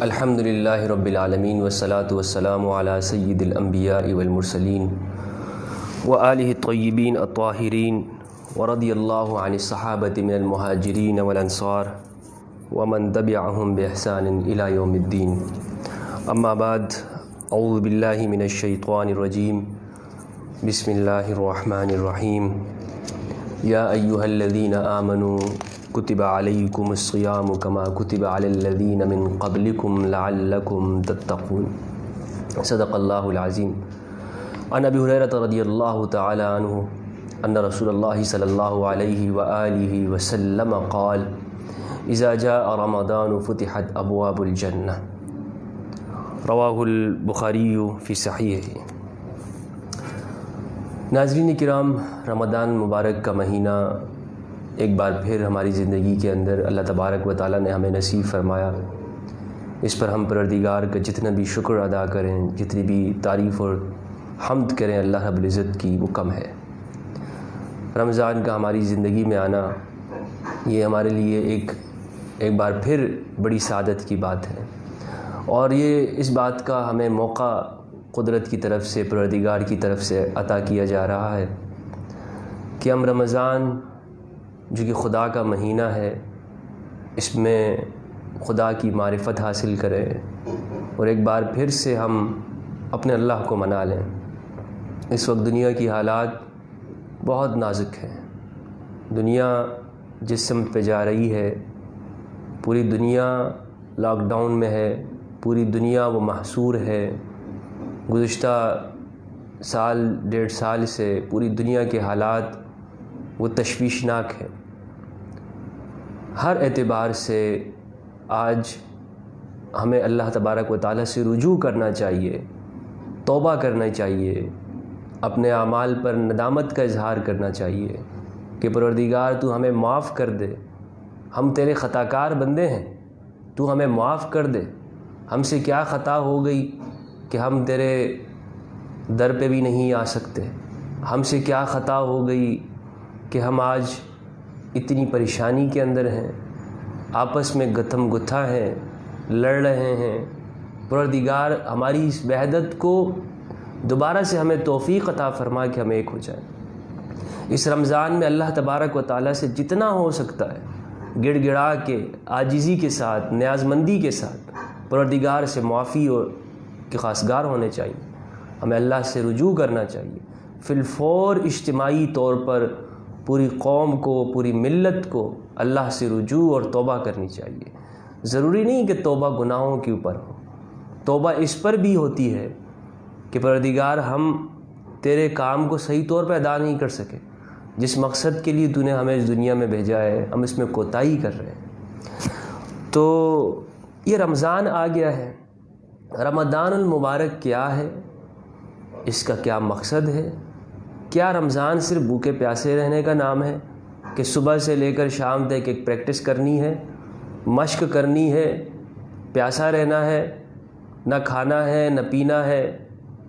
الحمد للہ رب العالمین والصلاة والسلام علی سید الانبیاء والمرسلین وآلہ الطیبین الطاہرین ورضی اللہ عن الصحابۃ من المہاجرین والانصار ومن تبعہم بإحسان الی یوم الدین. اما بعد، اعوذ باللہ من الشیطان الرجیم. بسم اللہ الرحمن الرحیم. یا ایہا الذین آمنوا کتب علیکم الصیام کما کتب علی الذین من قبلکم لعلکم تتقون. صدق اللہ العظیم. عن ابی ہریرہ رضی اللہ تعالی عنہ ان رسول اللہ صلی اللہ علیہ وآلہ وسلم قال اذا جاء رمضان فتحت ابواب الجنہ. رواہ البخاری فی صحیحہ. ناظرین کرام، رمضان مبارک کا مہینہ ایک بار پھر ہماری زندگی کے اندر اللہ تبارک و تعالیٰ نے ہمیں نصیب فرمایا. اس پر ہم پروردگار کا جتنا بھی شکر ادا کریں، جتنی بھی تعریف اور حمد کریں اللہ رب العزت کی، وہ کم ہے. رمضان کا ہماری زندگی میں آنا یہ ہمارے لیے ایک بار پھر بڑی سعادت کی بات ہے، اور یہ اس بات کا ہمیں موقع قدرت کی طرف سے، پروردگار کی طرف سے عطا کیا جا رہا ہے کہ ہم رمضان جو کہ خدا کا مہینہ ہے، اس میں خدا کی معرفت حاصل کریں اور ایک بار پھر سے ہم اپنے اللہ کو منا لیں. اس وقت دنیا کی حالات بہت نازک ہیں. دنیا جس سمت پہ جا رہی ہے، پوری دنیا لاک ڈاؤن میں ہے، پوری دنیا وہ محصور ہے. گزشتہ سال ڈیڑھ سال سے پوری دنیا کے حالات وہ تشویشناک ہے. ہر اعتبار سے آج ہمیں اللہ تبارک و تعالیٰ سے رجوع کرنا چاہیے، توبہ کرنا چاہیے، اپنے اعمال پر ندامت کا اظہار کرنا چاہیے کہ پروردگار تو ہمیں معاف کر دے. ہم تیرے خطا کار بندے ہیں، تو ہمیں معاف کر دے. ہم سے کیا خطا ہو گئی کہ ہم تیرے در پہ بھی نہیں آ سکتے؟ ہم سے کیا خطا ہو گئی کہ ہم آج اتنی پریشانی کے اندر ہیں، آپس میں گتھم گتھا ہیں، لڑ رہے ہیں؟ پروردگار ہماری اس وحدت کو دوبارہ سے ہمیں توفیق عطا فرما کہ ہم ایک ہو جائیں. اس رمضان میں اللہ تبارک و تعالیٰ سے جتنا ہو سکتا ہے گڑ گڑا کے، عاجزی کے ساتھ، نیاز مندی کے ساتھ پروردگار سے معافی اور کے خواستگار ہونے چاہیے. ہمیں اللہ سے رجوع کرنا چاہیے. فی الفور اجتماعی طور پر پوری قوم کو، پوری ملت کو اللہ سے رجوع اور توبہ کرنی چاہیے. ضروری نہیں کہ توبہ گناہوں کے اوپر ہو، توبہ اس پر بھی ہوتی ہے کہ پروردگار ہم تیرے کام کو صحیح طور پہ ادا نہیں کر سکے، جس مقصد کے لیے تو نے ہمیں اس دنیا میں بھیجا ہے ہم اس میں کوتاہی کر رہے ہیں. تو یہ رمضان آ گیا ہے. رمضان المبارک کیا ہے؟ اس کا کیا مقصد ہے؟ کیا رمضان صرف بھوکے پیاسے رہنے کا نام ہے کہ صبح سے لے کر شام تک ایک پریکٹس کرنی ہے، مشق کرنی ہے، پیاسا رہنا ہے، نہ کھانا ہے نہ پینا ہے،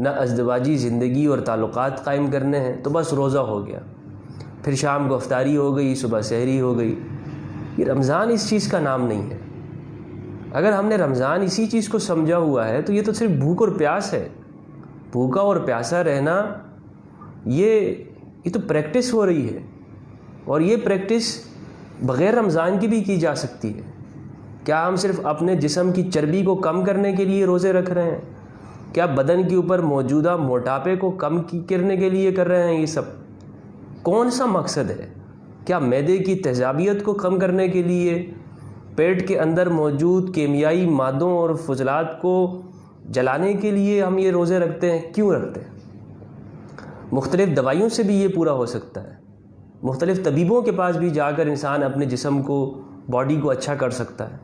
نہ ازدواجی زندگی اور تعلقات قائم کرنے ہیں، تو بس روزہ ہو گیا، پھر شام کو افطاری ہو گئی، صبح سحری ہو گئی؟ یہ رمضان اس چیز کا نام نہیں ہے. اگر ہم نے رمضان اسی چیز کو سمجھا ہوا ہے تو یہ تو صرف بھوک اور پیاس ہے. بھوکا اور پیاسا رہنا یہ تو پریکٹس ہو رہی ہے، اور یہ پریکٹس بغیر رمضان کی بھی کی جا سکتی ہے. کیا ہم صرف اپنے جسم کی چربی کو کم کرنے کے لیے روزے رکھ رہے ہیں؟ کیا بدن کے اوپر موجودہ موٹاپے کو کم کرنے کے لیے کر رہے ہیں؟ یہ سب کون سا مقصد ہے؟ کیا معدے کی تیزابیت کو کم کرنے کے لیے، پیٹ کے اندر موجود کیمیائی مادوں اور فضلات کو جلانے کے لیے ہم یہ روزے رکھتے ہیں؟ کیوں رکھتے ہیں؟ مختلف دوائیوں سے بھی یہ پورا ہو سکتا ہے. مختلف طبیبوں کے پاس بھی جا کر انسان اپنے جسم کو، باڈی کو اچھا کر سکتا ہے.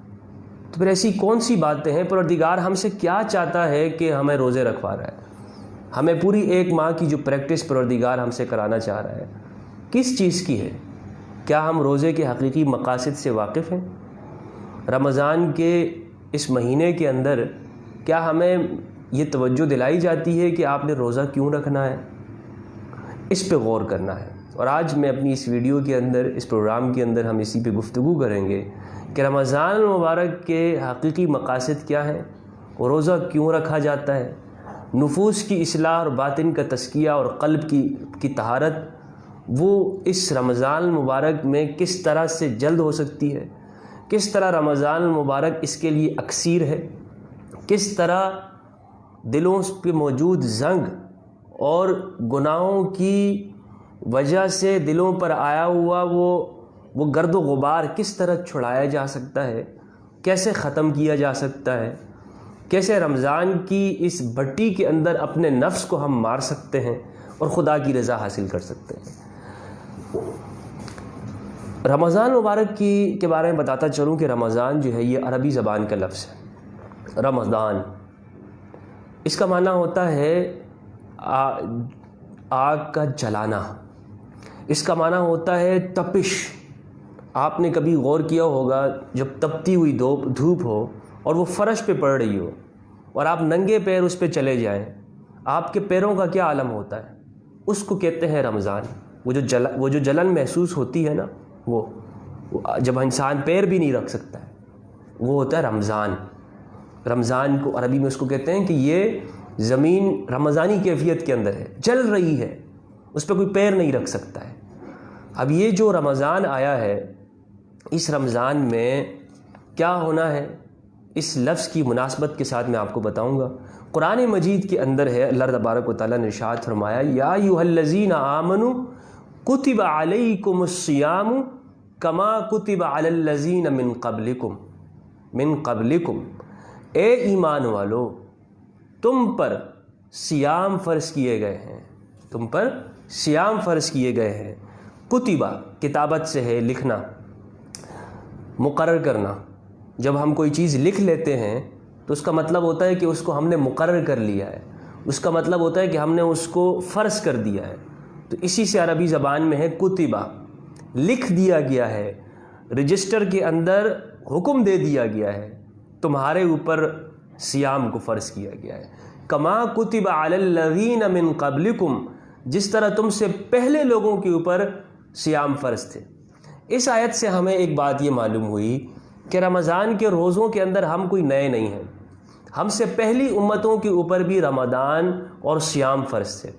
تو پھر ایسی کون سی باتیں ہیں؟ پروردگار ہم سے کیا چاہتا ہے کہ ہمیں روزے رکھوا رہا ہے؟ ہمیں پوری ایک ماہ کی جو پریکٹس پروردگار ہم سے کرانا چاہ رہا ہے، کس چیز کی ہے؟ کیا ہم روزے کے حقیقی مقاصد سے واقف ہیں؟ رمضان کے اس مہینے کے اندر کیا ہمیں یہ توجہ دلائی جاتی ہے کہ آپ نے روزہ کیوں رکھنا ہے؟ اس پہ غور کرنا ہے. اور آج میں اپنی اس ویڈیو کے اندر، اس پروگرام کے اندر ہم اسی پہ گفتگو کریں گے کہ رمضان المبارک کے حقیقی مقاصد کیا ہیں، روزہ کیوں رکھا جاتا ہے، نفوس کی اصلاح اور باطن کا تزکیہ اور قلب کی طہارت وہ اس رمضان المبارک میں کس طرح سے جلد ہو سکتی ہے، کس طرح رمضان المبارک اس کے لیے اکسیر ہے، کس طرح دلوں پہ موجود زنگ اور گناہوں کی وجہ سے دلوں پر آیا ہوا وہ گرد و غبار کس طرح چھڑایا جا سکتا ہے، کیسے ختم کیا جا سکتا ہے، کیسے رمضان کی اس بھٹی کے اندر اپنے نفس کو ہم مار سکتے ہیں اور خدا کی رضا حاصل کر سکتے ہیں۔ رمضان مبارک کے بارے میں بتاتا چلوں کہ رمضان جو ہے یہ عربی زبان کا لفظ ہے۔ رمضان اس کا معنی ہوتا ہے آگ کا جلانا، اس کا معنی ہوتا ہے تپش۔ آپ نے کبھی غور کیا ہوگا جب تپتی ہوئی دھوپ ہو اور وہ فرش پہ پڑ رہی ہو اور آپ ننگے پیر اس پہ چلے جائیں، آپ کے پیروں کا کیا عالم ہوتا ہے، اس کو کہتے ہیں رمضان۔ وہ جو جلن محسوس ہوتی ہے نا، وہ جب انسان پیر بھی نہیں رکھ سکتا ہے، وہ ہوتا ہے رمضان۔ رمضان کو عربی میں اس کو کہتے ہیں کہ یہ زمین رمضانی کیفیت کے اندر ہے، جل رہی ہے، اس پہ کوئی پیر نہیں رکھ سکتا ہے۔ اب یہ جو رمضان آیا ہے، اس رمضان میں کیا ہونا ہے، اس لفظ کی مناسبت کے ساتھ میں آپ کو بتاؤں گا۔ قرآن مجید کے اندر ہے، اللہ تبارک و تعالیٰ نے ارشاد فرمایا، یا ایھا الذین آمنوا کتب علیکم الصیام کما کتب علی الذین من قبلکم، اے ایمان والو تم پر صیام فرض کیے گئے ہیں، تم پر صیام فرض کیے گئے ہیں۔ کتبہ کتابت سے ہے لکھنا، مقرر کرنا۔ جب ہم کوئی چیز لکھ لیتے ہیں تو اس کا مطلب ہوتا ہے کہ اس کو ہم نے مقرر کر لیا ہے، اس کا مطلب ہوتا ہے کہ ہم نے اس کو فرض کر دیا ہے۔ تو اسی سے عربی زبان میں ہے کتبہ، لکھ دیا گیا ہے، رجسٹر کے اندر حکم دے دیا گیا ہے، تمہارے اوپر صیام کو فرض کیا گیا ہے۔ کما کتب علی الذین من قبلکم، جس طرح تم سے پہلے لوگوں کے اوپر صیام فرض تھے۔ اس آیت سے ہمیں ایک بات یہ معلوم ہوئی کہ رمضان کے روزوں کے اندر ہم کوئی نئے نہیں ہیں، ہم سے پہلی امتوں کے اوپر بھی رمضان اور صیام فرض تھے،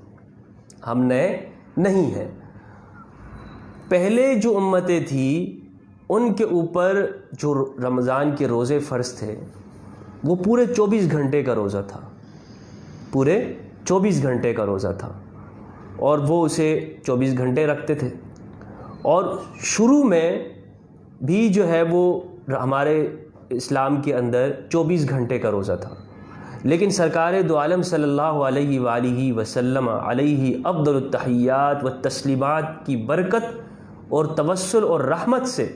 ہم نئے نہیں ہیں۔ پہلے جو امتیں تھیں ان کے اوپر جو رمضان کے روزے فرض تھے وہ پورے 24 گھنٹے کا روزہ تھا، پورے 24 گھنٹے کا روزہ تھا، اور وہ اسے 24 گھنٹے رکھتے تھے۔ اور شروع میں بھی جو ہے وہ ہمارے اسلام کے اندر 24 گھنٹے کا روزہ تھا، لیکن سرکار دو عالم صلی اللہ علیہ وآلہ وسلم علیہ افضل التحیات والتسلیمات کی برکت اور توسل اور رحمت سے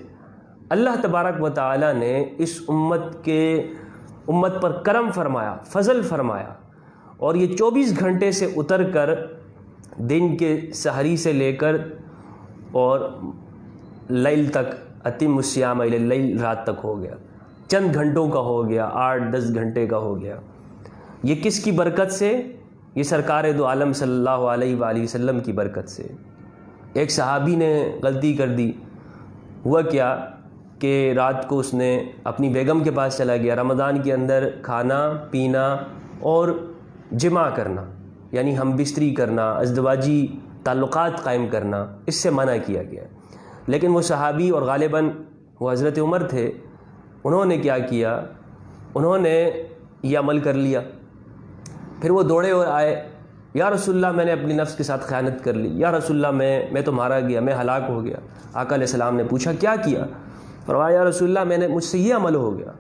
اللہ تبارک و تعالی نے اس امت پر کرم فرمایا، فضل فرمایا، اور یہ 24 گھنٹے سے اتر کر دن کے سحری سے لے کر اور لیل تک، اتم الصیام الی اللیل، رات تک ہو گیا، چند گھنٹوں کا ہو گیا، 8-10 گھنٹے کا ہو گیا۔ یہ کس کی برکت سے؟ یہ سرکار دو عالم صلی اللہ علیہ وآلہ وسلم کی برکت سے۔ ایک صحابی نے غلطی کر دی، ہوا کیا کہ رات کو اس نے اپنی بیگم کے پاس چلا گیا۔ رمضان کے اندر کھانا پینا اور جماع کرنا، یعنی ہم بستری کرنا، ازدواجی تعلقات قائم کرنا، اس سے منع کیا گیا۔ لیکن وہ صحابی، اور غالباً وہ حضرت عمر تھے، انہوں نے کیا کیا، انہوں نے یہ عمل کر لیا۔ پھر وہ دوڑے اور آئے، یا رسول اللہ میں نے اپنی نفس کے ساتھ خیانت کر لی، یا رسول اللہ میں تو مارا گیا، میں ہلاک ہو گیا۔ آقا علیہ السلام نے پوچھا کیا کیا؟ فرمایا یا رسول اللہ مجھ سے یہ عمل ہو گیا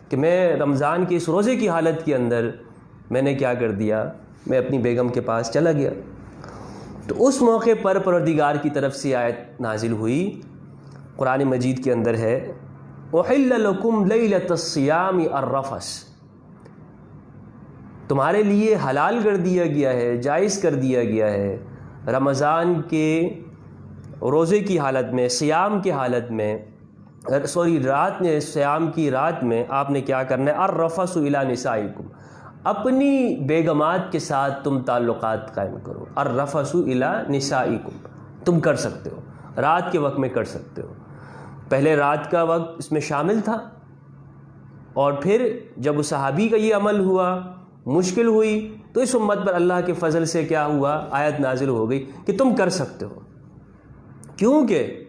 کہ میں رمضان کے اس روزے کی حالت کے اندر میں نے کیا کر دیا، میں اپنی بیگم کے پاس چلا گیا۔ تو اس موقع پر پروردگار کی طرف سے آیت نازل ہوئی، قرآن مجید کے اندر ہے احل لکم لیلۃ الصیام الرفث، تمہارے لیے حلال کر دیا گیا ہے، جائز کر دیا گیا ہے رمضان کے روزے کی حالت میں، صیام کی حالت میں، رات میں، صیام کی رات میں آپ نے کیا کرنا ہے، الرفث الی نسائکم، اپنی بیگمات کے ساتھ تم تعلقات قائم کرو۔ الرفث الی نسائکم، تم کر سکتے ہو، رات کے وقت میں کر سکتے ہو۔ پہلے رات کا وقت اس میں شامل تھا، اور پھر جب اس صحابی کا یہ عمل ہوا، مشکل ہوئی، تو اس امت پر اللہ کے فضل سے کیا ہوا، آیت نازل ہو گئی کہ تم کر سکتے ہو، کیونکہ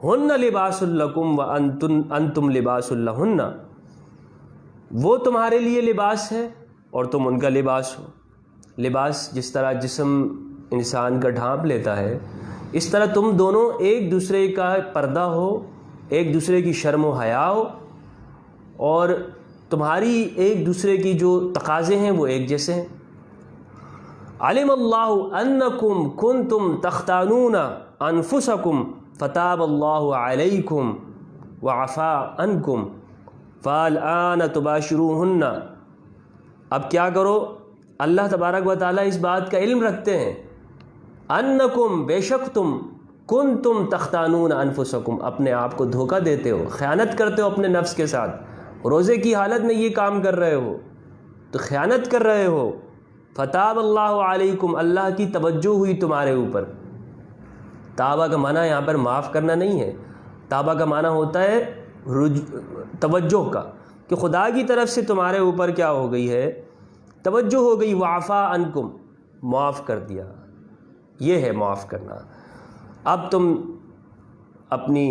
ہن لباس لکم وانتم لباس لہن، وہ تمہارے لیے لباس ہے اور تم ان کا لباس ہو۔ لباس جس طرح جسم انسان کا ڈھانپ لیتا ہے، اس طرح تم دونوں ایک دوسرے کا پردہ ہو، ایک دوسرے کی شرم و حیا ہو، اور تمہاری ایک دوسرے کی جو تقاضے ہیں وہ ایک جیسے ہیں۔ علم اللہ انکم کنتم تختانون انفسکم فتاب اللہ علیکم وعفا عنکم فالآن تباشروہن۔ اب کیا کرو، اللہ تبارک و تعالیٰ اس بات کا علم رکھتے ہیں، انکم بے شک تم، کنتم تختانون انفسکم اپنے آپ کو دھوکہ دیتے ہو، خیانت کرتے ہو اپنے نفس کے ساتھ، روزے کی حالت میں یہ کام کر رہے ہو تو خیانت کر رہے ہو۔ فتاب اللہ علیکم، اللہ کی توجہ ہوئی تمہارے اوپر۔ تابہ کا معنی یہاں پر معاف کرنا نہیں ہے، تابہ کا معنی ہوتا ہے توجہ کا، کہ خدا کی طرف سے تمہارے اوپر کیا ہو گئی ہے، توجہ ہو گئی۔ وعفا عنکم، معاف کر دیا، یہ ہے معاف کرنا۔ اب تم اپنی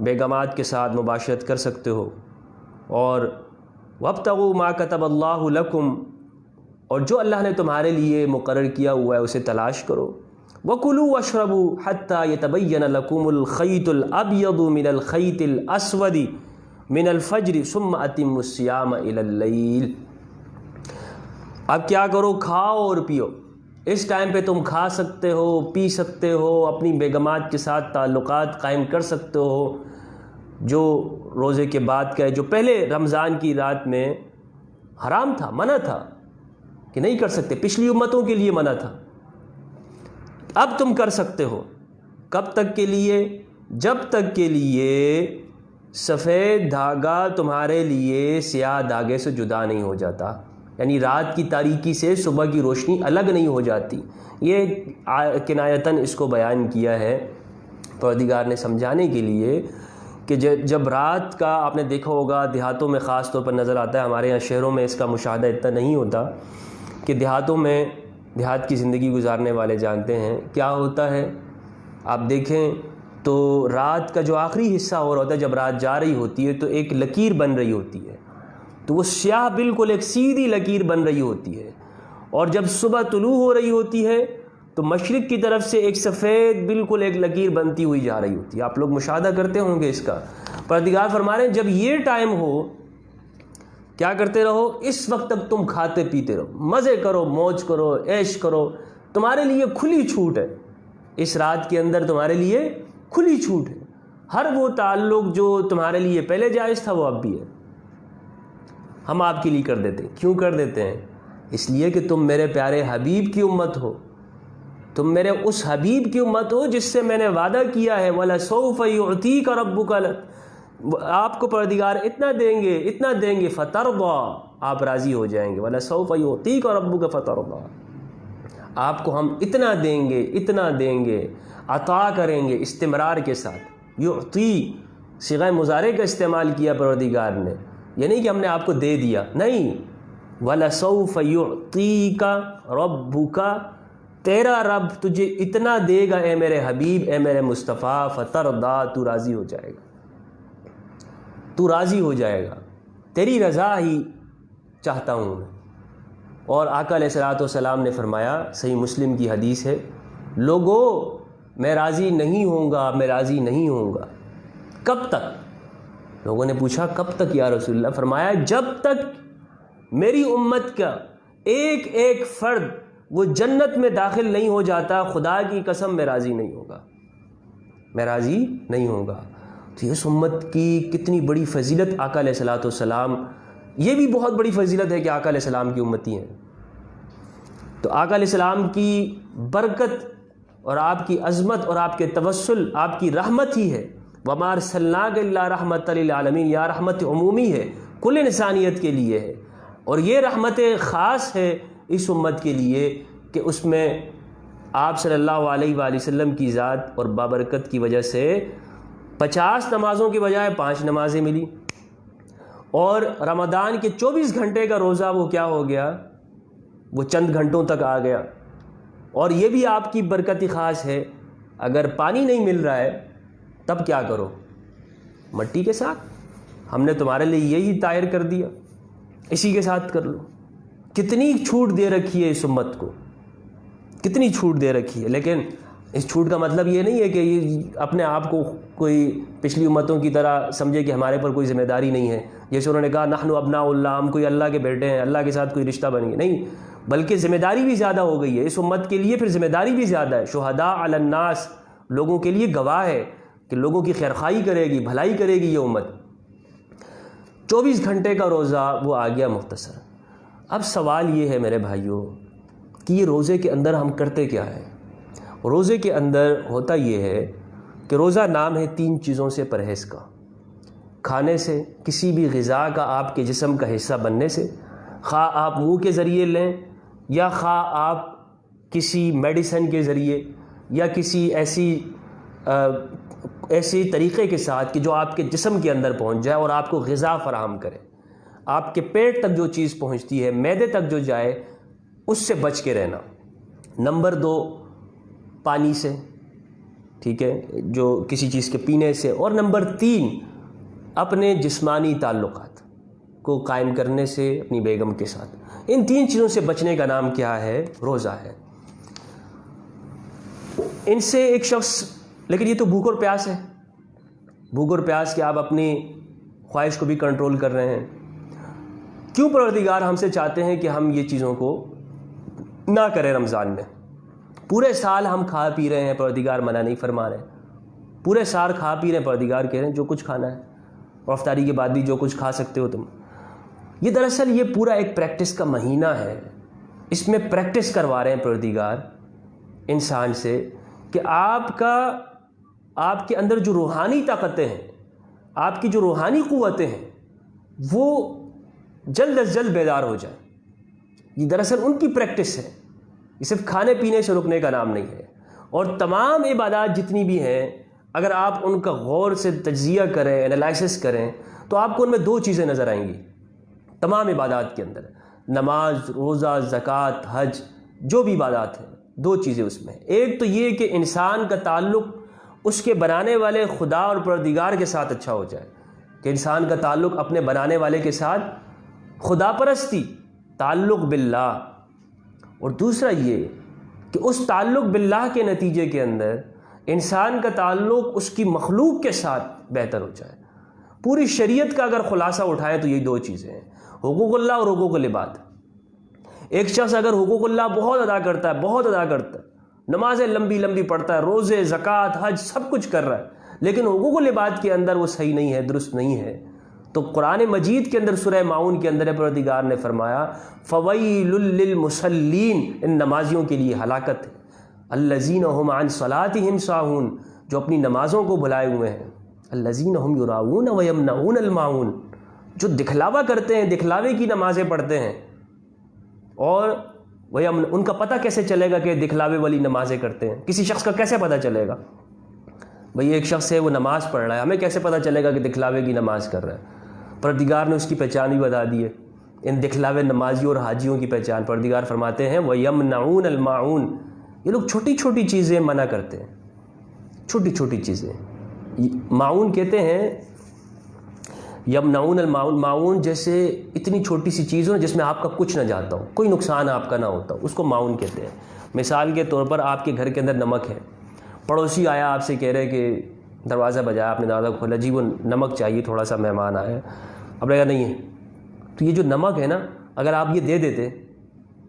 بیگمات کے ساتھ مباشرت کر سکتے ہو، اور وابتغوا ما کتب اللہ لکم، اور جو اللہ نے تمہارے لیے مقرر کیا ہوا ہے اسے تلاش کرو۔ وکلوا واشربوا حتی یتبین لکم الخیط الابیض من الخیط الاسود من الفجر ثم اتموا الصیام الی اللیل۔ اب کیا کرو، کھاؤ اور پیو۔ اس ٹائم پہ تم کھا سکتے ہو، پی سکتے ہو، اپنی بیگمات کے ساتھ تعلقات قائم کر سکتے ہو، جو روزے کے بعد کا ہے، جو پہلے رمضان کی رات میں حرام تھا، منع تھا کہ نہیں کر سکتے، پچھلی امتوں کے لیے منع تھا، اب تم کر سکتے ہو۔ کب تک کے لیے؟ جب تک کے لیے سفید دھاگا تمہارے لیے سیاہ دھاگے سے جدا نہیں ہو جاتا، یعنی رات کی تاریکی سے صبح کی روشنی الگ نہیں ہو جاتی۔ یہ کنایتاً اس کو بیان کیا ہے پروردگار نے سمجھانے کے لیے کہ جب رات کا، آپ نے دیکھا ہوگا دیہاتوں میں خاص طور پر نظر آتا ہے، ہمارے یہاں شہروں میں اس کا مشاہدہ اتنا نہیں ہوتا، کہ دیہاتوں میں، دیہات کی زندگی گزارنے والے جانتے ہیں کیا ہوتا ہے۔ آپ دیکھیں تو رات کا جو آخری حصہ ہو رہا ہوتا ہے، جب رات جا رہی ہوتی ہے تو ایک لکیر بن رہی ہوتی ہے، تو وہ سیاہ بالکل ایک سیدھی لکیر بن رہی ہوتی ہے، اور جب صبح طلوع ہو رہی ہوتی ہے تو مشرق کی طرف سے ایک سفید بالکل ایک لکیر بنتی ہوئی جا رہی ہوتی ہے۔ آپ لوگ مشاہدہ کرتے ہوں گے اس کا۔ پروردگار فرما رہے ہیں جب یہ ٹائم ہو، کیا کرتے رہو، اس وقت تک تم کھاتے پیتے رہو، مزے کرو، موج کرو، عیش کرو، تمہارے لیے کھلی چھوٹ ہے، اس رات کے اندر تمہارے لیے کھلی چھوٹ ہے۔ ہر وہ تعلق جو تمہارے لیے پہلے جائز تھا وہ اب بھی ہے، ہم آپ کے لیے کر دیتے ہیں۔ کیوں کر دیتے ہیں؟ اس لیے کہ تم میرے پیارے حبیب کی امت ہو، تم میرے اس حبیب کی امت ہو جس سے میں نے وعدہ کیا ہے، وَلَسَوْفَ يُعْطِيكَ رَبُّكَ، آپ کو پروردگار اتنا دیں گے، اتنا دیں گے، فَتَرْضَىٰ، آپ راضی ہو جائیں گے۔ وَلَسَوْفَ يُعْطِيكَ رَبُّكَ فَتَرْضَىٰ، آپ کو ہم اتنا دیں گے، اتنا دیں گے، عطا کریں گے استمرار کے ساتھ۔ یعطی صیغہ مضارع کا استعمال کیا پروردگار نے، یہ نہیں کہ ہم نے آپ کو دے دیا، نہیں، وَلَسَوْفَ يُعْطِيكَ رَبُّكَ، تیرا رب تجھے اتنا دے گا اے میرے حبیب، اے میرے مصطفیٰ، فَتَرْضَىٰ، تو راضی ہو جائے گا، تو راضی ہو جائے گا، تیری رضا ہی چاہتا ہوں میں۔ اور آقا علیہ الصلوۃ والسلام نے فرمایا، صحیح مسلم کی حدیث ہے، لوگو میں راضی نہیں ہوں گا، میں راضی نہیں ہوں گا، کب تک؟ لوگوں نے پوچھا کب تک یا رسول اللہ؟ فرمایا جب تک میری امت کا ایک ایک فرد وہ جنت میں داخل نہیں ہو جاتا، خدا کی قسم میں راضی نہیں ہوگا، میں راضی نہیں ہوگا۔ تو اس امت کی کتنی بڑی فضیلت آقا علیہ الصلوۃ والسلام، یہ بھی بہت بڑی فضیلت ہے کہ آقا علیہ السلام کی امتی ہیں۔ تو آقا علیہ السلام کی برکت اور آپ کی عظمت اور آپ کے توسل آپ کی رحمت ہی ہے۔ وَمَا أَرْسَلْنَاكَ إِلَّا رَحْمَةً لِّلْعَالَمِينَ، یا رحمت عمومی ہے، کل انسانیت کے لیے ہے، اور یہ رحمت خاص ہے اس امت کے لیے کہ اس میں آپ صلی اللہ علیہ وآلہ وسلم کی ذات اور بابرکت کی وجہ سے 50 نمازوں کے بجائے 5 نمازیں ملی، اور رمضان کے 24 گھنٹے کا روزہ وہ کیا ہو گیا، وہ چند گھنٹوں تک آ گیا۔ اور یہ بھی آپ کی برکت خاص ہے، اگر پانی نہیں مل رہا ہے تب کیا کرو، مٹی کے ساتھ، ہم نے تمہارے لیے یہی طاہر کر دیا، اسی کے ساتھ کر لو۔ کتنی چھوٹ دے رکھی ہے اس امت کو، کتنی چھوٹ دے رکھی ہے۔ لیکن اس چھوٹ کا مطلب یہ نہیں ہے کہ یہ اپنے آپ کو کوئی پچھلی امتوں کی طرح سمجھے کہ ہمارے پر کوئی ذمہ داری نہیں ہے، جیسے انہوں نے کہا نحن ابناء اللہ، ہم کوئی اللہ کے بیٹے ہیں، اللہ کے ساتھ کوئی رشتہ بن گیا، نہیں، بلکہ ذمہ داری بھی زیادہ ہو گئی ہے اس امت کے لیے، پھر ذمہ داری بھی زیادہ ہے۔ شہداء علی الناس، لوگوں کے لیے گواہ ہے کہ لوگوں کی خیرخواہی کرے گی، بھلائی کرے گی یہ امت۔ 24 گھنٹے کا روزہ وہ آ گیا مختصر۔ اب سوال یہ ہے میرے بھائیوں کہ یہ روزے کے اندر ہم کرتے کیا ہیں؟ روزے کے اندر ہوتا یہ ہے کہ روزہ نام ہے 3 چیزوں سے پرہیز کا، کھانے سے، کسی بھی غذا کا آپ کے جسم کا حصہ بننے سے، خواہ آپ منہ کے ذریعے لیں یا خواہ آپ کسی میڈیسن کے ذریعے یا کسی ایسی طریقے کے ساتھ کہ جو آپ کے جسم کے اندر پہنچ جائے اور آپ کو غذا فراہم کرے، آپ کے پیٹ تک جو چیز پہنچتی ہے، معدے تک جو جائے، اس سے بچ کے رہنا۔ نمبر 2 پانی سے، ٹھیک ہے، جو کسی چیز کے پینے سے، اور نمبر 3 اپنے جسمانی تعلقات کو قائم کرنے سے اپنی بیگم کے ساتھ۔ ان 3 چیزوں سے بچنے کا نام کیا ہے؟ روزہ ہے۔ ان سے ایک شخص، لیکن یہ تو بھوک اور پیاس ہے، بھوک اور پیاس کہ آپ اپنی خواہش کو بھی کنٹرول کر رہے ہیں۔ کیوں پروردگار ہم سے چاہتے ہیں کہ ہم یہ چیزوں کو نہ کریں رمضان میں؟ پورے سال ہم کھا پی رہے ہیں، پروردگار منع نہیں فرما رہے، پورے سال کھا پی رہے ہیں، پروردگار کہہ رہے ہیں جو کچھ کھانا ہے، اور افطاری کے بعد بھی جو کچھ کھا سکتے ہو تم۔ یہ دراصل یہ پورا ایک پریکٹس کا مہینہ ہے، اس میں پریکٹس کروا رہے ہیں پروردگار انسان سے کہ آپ کے اندر جو روحانی طاقتیں ہیں، آپ کی جو روحانی قوتیں ہیں، وہ جلد از جلد بیدار ہو جائیں۔ یہ دراصل ان کی پریکٹس ہے، یہ صرف کھانے پینے سے رکنے کا نام نہیں ہے۔ اور تمام عبادات جتنی بھی ہیں، اگر آپ ان کا غور سے تجزیہ کریں، انالائسس کریں، تو آپ کو ان میں 2 چیزیں نظر آئیں گی تمام عبادات کے اندر، نماز، روزہ، زکوٰۃ، حج، جو بھی عبادات ہیں، 2 چیزیں اس میں۔ ایک تو یہ کہ انسان کا تعلق اس کے بنانے والے خدا اور پروردگار کے ساتھ اچھا ہو جائے، کہ انسان کا تعلق اپنے بنانے والے کے ساتھ، خدا پرستی، تعلق باللہ۔ اور دوسرا یہ کہ اس تعلق باللہ کے نتیجے کے اندر انسان کا تعلق اس کی مخلوق کے ساتھ بہتر ہو جائے۔ پوری شریعت کا اگر خلاصہ اٹھائیں تو یہ 2 چیزیں ہیں، حقوق اللہ اور حقوق العباد۔ ایک شخص اگر حقوق اللہ بہت ادا کرتا ہے، نمازیں لمبی لمبی پڑھتا ہے، روزے، زکوٰۃ، حج سب کچھ کر رہا ہے، لیکن حقوق العباد کے اندر وہ صحیح نہیں ہے، درست نہیں ہے، تو قرآن مجید کے اندر سورہ ماؤن کے اندر پروردگار نے فرمایا فویل للمصلین، ان نمازیوں کے لیے ہلاکت ہے، الذین هم عن صلاتهم ساہون، جو اپنی نمازوں کو بھلائے ہوئے ہیں، الذین هم یراؤون ویمنعون الماعون، جو دکھلاوا کرتے ہیں، دکھلاوے کی نمازیں پڑھتے ہیں، اور ان کا پتہ کیسے چلے گا کہ دکھلاوے والی نمازیں کرتے ہیں؟ کسی شخص کا کیسے پتہ چلے گا؟ بھئی ایک شخص ہے وہ نماز پڑھ رہا ہے، ہمیں کیسے پتہ چلے گا کہ دکھلاوے کی نماز کر رہا ہے؟ پروردگار نے اس کی پہچان بھی بتا دی ہے، ان دکھلاوے نمازیوں اور حاجیوں کی پہچان پروردگار فرماتے ہیں وَيَمْنَعُونَ الْمَاعُونَ، یہ لوگ چھوٹی چھوٹی چیزیں منع کرتے ہیں، چھوٹی چھوٹی چیزیں، معاون کہتے ہیں، یمنعون الماعون، معاون جیسے اتنی چھوٹی سی چیز ہو جس میں آپ کا کچھ نہ جاتا ہو، کوئی نقصان آپ کا نہ ہوتا ہو، اس کو معاون کہتے ہیں۔ مثال کے طور پر آپ کے گھر کے اندر نمک ہے، پڑوسی آیا آپ سے کہہ رہے کہ دروازہ بجایا، آپ نے دروازہ کھولا، جی وہ نمک چاہیے، تھوڑا سا مہمان آیا ہے، اب رہے گا نہیں ہے، تو یہ جو نمک ہے نا، اگر آپ یہ دے دیتے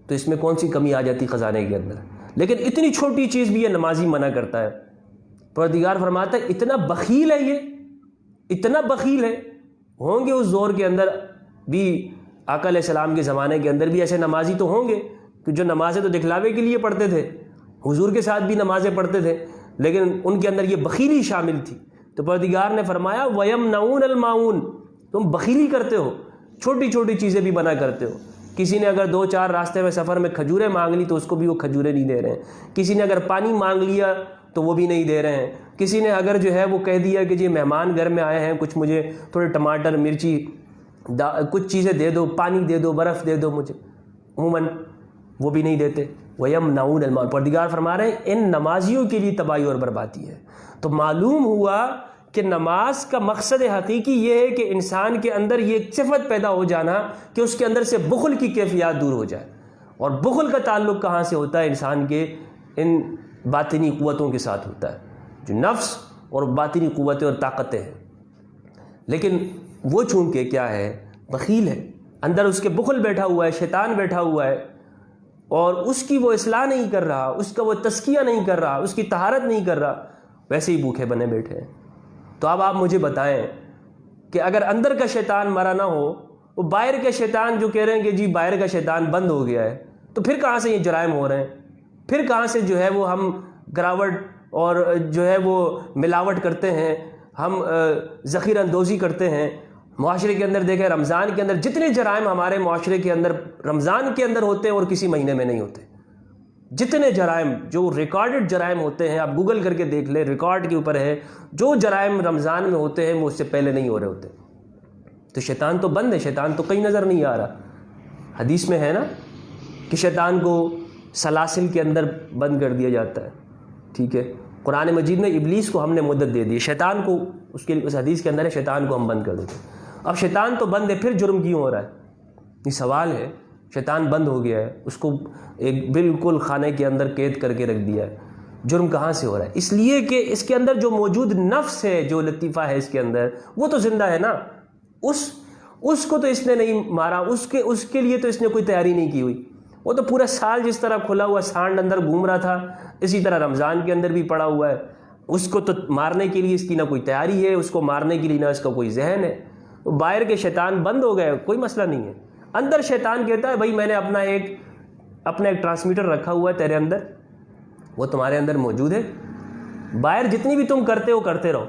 تو اس میں کون سی کمی آ جاتی خزانے کے اندر، لیکن اتنی چھوٹی چیز بھی یہ نمازی منع کرتا ہے۔ پروردگار فرماتا ہے اتنا بخیل ہے، یہ اتنا بخیل ہے، ہوں گے اس دور کے اندر بھی، آقا علیہ السلام کے زمانے کے اندر بھی ایسے نمازی تو ہوں گے کہ جو نمازیں تو دکھلاوے کے لیے پڑھتے تھے، حضور کے ساتھ بھی نمازیں پڑھتے تھے، لیکن ان کے اندر یہ بخیلی شامل تھی۔ تو پروردگار نے فرمایا وَيَمْنَعُونَ الْمَاعُونَ، تم بخیلی کرتے ہو، چھوٹی چھوٹی چیزیں بھی منع کرتے ہو۔ کسی نے اگر 2-4 راستے میں سفر میں کھجوریں مانگ لی تو اس کو بھی وہ کھجوریں نہیں دے رہے ہیں، کسی نے اگر پانی مانگ لیا تو وہ بھی نہیں دے رہے ہیں، کسی نے اگر جو ہے وہ کہہ دیا کہ جی مہمان گھر میں آئے ہیں، کچھ مجھے تھوڑے ٹماٹر مرچی کچھ چیزیں دے دو، پانی دے دو، برف دے دو مجھے، عموماً وہ بھی نہیں دیتے۔ وَيَمْنَعُونَ الْمَاعُونَ، پروردگار فرما رہے ہیں ان نمازیوں کے لیے تباہی اور بربادی ہے۔ تو معلوم ہوا کہ نماز کا مقصد حقیقی یہ ہے کہ انسان کے اندر یہ صفت پیدا ہو جانا کہ اس کے اندر سے بخل کی کیفیات دور ہو جائے۔ اور بخل کا تعلق کہاں سے ہوتا ہے؟ انسان کے ان باطنی قوتوں کے ساتھ ہوتا ہے، جو نفس اور باطنی قوتیں اور طاقتیں ہیں۔ لیکن وہ چونکہ کیا ہے؟ بخیل ہے، اندر اس کے بخل بیٹھا ہوا ہے، شیطان بیٹھا ہوا ہے، اور اس کی وہ اصلاح نہیں کر رہا، اس کا وہ تزکیہ نہیں کر رہا، اس کی طہارت نہیں کر رہا، ویسے ہی بھوکے بنے بیٹھے ہیں۔ تو اب آپ مجھے بتائیں کہ اگر اندر کا شیطان مرا نہ ہو، وہ باہر کے شیطان جو کہہ رہے ہیں کہ جی باہر کا شیطان بند ہو گیا ہے، تو پھر کہاں سے یہ جرائم ہو رہے ہیں؟ پھر کہاں سے جو ہے وہ ہم گراوٹ اور جو ہے وہ ملاوٹ کرتے ہیں، ہم ذخیرہ اندوزی کرتے ہیں؟ معاشرے کے اندر دیکھیں، رمضان کے اندر جتنے جرائم ہمارے معاشرے کے اندر رمضان کے اندر ہوتے ہیں اور کسی مہینے میں نہیں ہوتے، جتنے جرائم جو ریکارڈڈ جرائم ہوتے ہیں، آپ گوگل کر کے دیکھ لیں، ریکارڈ کے اوپر ہے، جو جرائم رمضان میں ہوتے ہیں وہ اس سے پہلے نہیں ہو رہے ہوتے۔ تو شیطان تو بند ہے، شیطان تو کہیں نظر نہیں آ رہا۔ حدیث میں ہے نا کہ شیطان کو سلاسل کے اندر بند کر دیا جاتا ہے، ٹھیک ہے؟ قرآن مجید میں ابلیس کو ہم نے مدت دے دی، شیطان کو اس حدیث کے اندر ہے شیطان کو ہم بند کر دیتے ہیں۔ اب شیطان تو بند ہے، پھر جرم کیوں ہو رہا ہے؟ یہ سوال ہے۔ شیطان بند ہو گیا ہے، اس کو ایک بالکل خانے کے اندر قید کر کے رکھ دیا ہے، جرم کہاں سے ہو رہا ہے؟ اس لیے کہ اس کے اندر جو موجود نفس ہے، جو لطیفہ ہے اس کے اندر، وہ تو زندہ ہے نا، اس کو تو اس نے نہیں مارا، اس کے لیے تو اس نے کوئی تیاری نہیں کی ہوئی۔ وہ تو پورا سال جس طرح کھلا ہوا سانڈ اندر گھوم رہا تھا، اسی طرح رمضان کے اندر بھی پڑا ہوا ہے۔ اس کو تو مارنے کے لیے اس کی نہ کوئی تیاری ہے، اس کو مارنے کے لیے نہ اس کا کوئی ذہن ہے۔ باہر کے شیطان بند ہو گئے، کوئی مسئلہ نہیں ہے۔ اندر شیطان کہتا ہے بھائی میں نے اپنا ایک ٹرانسمیٹر رکھا ہوا ہے تیرے اندر، وہ تمہارے اندر موجود ہے، باہر جتنی بھی تم کرتے ہو کرتے رہو،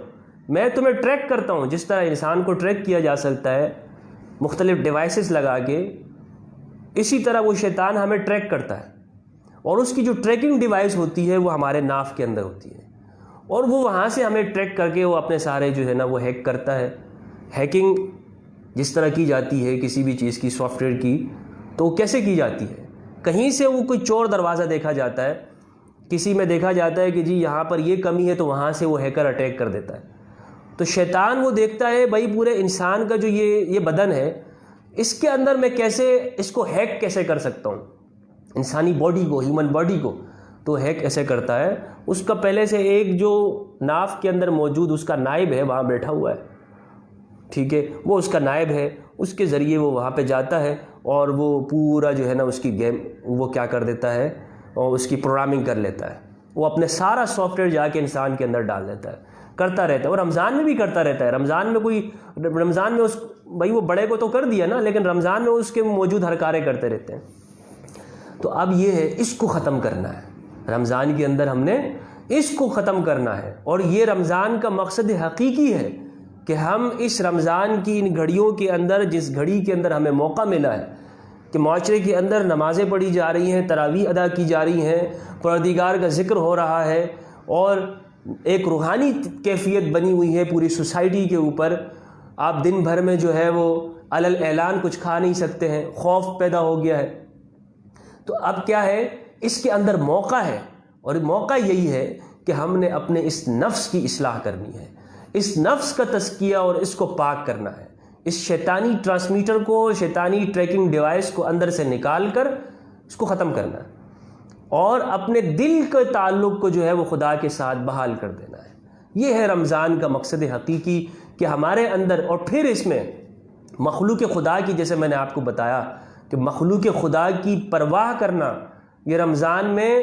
میں تمہیں ٹریک کرتا ہوں۔ جس طرح انسان کو ٹریک کیا جا سکتا ہے مختلف ڈیوائسز لگا کے، اسی طرح وہ شیطان ہمیں ٹریک کرتا ہے، اور اس کی جو ٹریکنگ ڈیوائس ہوتی ہے وہ ہمارے ناف کے اندر ہوتی ہے، اور وہ وہاں سے ہمیں ٹریک کر کے وہ اپنے سارے جو ہے نا وہ ہیک کرتا ہے۔ ہیکنگ جس طرح کی جاتی ہے کسی بھی چیز کی، سافٹ ویئر کی، تو وہ کیسے کی جاتی ہے؟ کہیں سے وہ کوئی چور دروازہ دیکھا جاتا ہے، کسی میں دیکھا جاتا ہے کہ جی یہاں پر یہ کمی ہے، تو وہاں سے وہ ہیکر اٹیک کر دیتا ہے۔ تو شیطان وہ دیکھتا ہے بھائی پورے انسان کا جو یہ بدن ہے، اس کے اندر میں کیسے اس کو ہیک کیسے کر سکتا ہوں، انسانی باڈی کو، ہیومن باڈی کو، تو ہیک ایسے کرتا ہے۔ اس کا پہلے سے ایک جو ناف کے اندر موجود اس کا نائب ہے وہاں بیٹھا ہوا ہے، ٹھیک ہے، وہ اس کا نائب ہے، اس کے ذریعے وہ وہاں پہ جاتا ہے اور وہ پورا جو ہے نا اس کی گیم وہ کیا کر دیتا ہے، اور اس کی پروگرامنگ کر لیتا ہے، وہ اپنے سارا سافٹ ویئر جا کے انسان کے اندر ڈال دیتا ہے، کرتا رہتا ہے۔ اور رمضان میں بھی کرتا رہتا ہے۔ رمضان میں اس بھائی وہ بڑے کو تو کر دیا نا، لیکن رمضان میں اس کے موجود ہر کارے کرتے رہتے ہیں۔ تو اب یہ ہے، اس کو ختم کرنا ہے رمضان کے اندر، ہم نے اس کو ختم کرنا ہے۔ اور یہ رمضان کا مقصد حقیقی ہے کہ ہم اس رمضان کی ان گھڑیوں کے اندر، جس گھڑی کے اندر ہمیں موقع ملا ہے کہ معاشرے کے اندر نمازیں پڑھی جا رہی ہیں، تراویح ادا کی جا رہی ہیں، پروردگار کا ذکر ہو رہا ہے، اور ایک روحانی کیفیت بنی ہوئی ہے پوری سوسائٹی کے اوپر۔ آپ دن بھر میں جو ہے وہ علل اعلان کچھ کھا نہیں سکتے ہیں، خوف پیدا ہو گیا ہے۔ تو اب کیا ہے، اس کے اندر موقع ہے، اور موقع یہی ہے کہ ہم نے اپنے اس نفس کی اصلاح کرنی ہے، اس نفس کا تزکیہ اور اس کو پاک کرنا ہے، اس شیطانی ٹرانسمیٹر کو، شیطانی ٹریکنگ ڈیوائس کو اندر سے نکال کر اس کو ختم کرنا ہے، اور اپنے دل کے تعلق کو جو ہے وہ خدا کے ساتھ بحال کر دینا ہے۔ یہ ہے رمضان کا مقصد حقیقی، کہ ہمارے اندر، اور پھر اس میں مخلوق خدا کی، جیسے میں نے آپ کو بتایا کہ مخلوق خدا کی پرواہ کرنا، یہ رمضان میں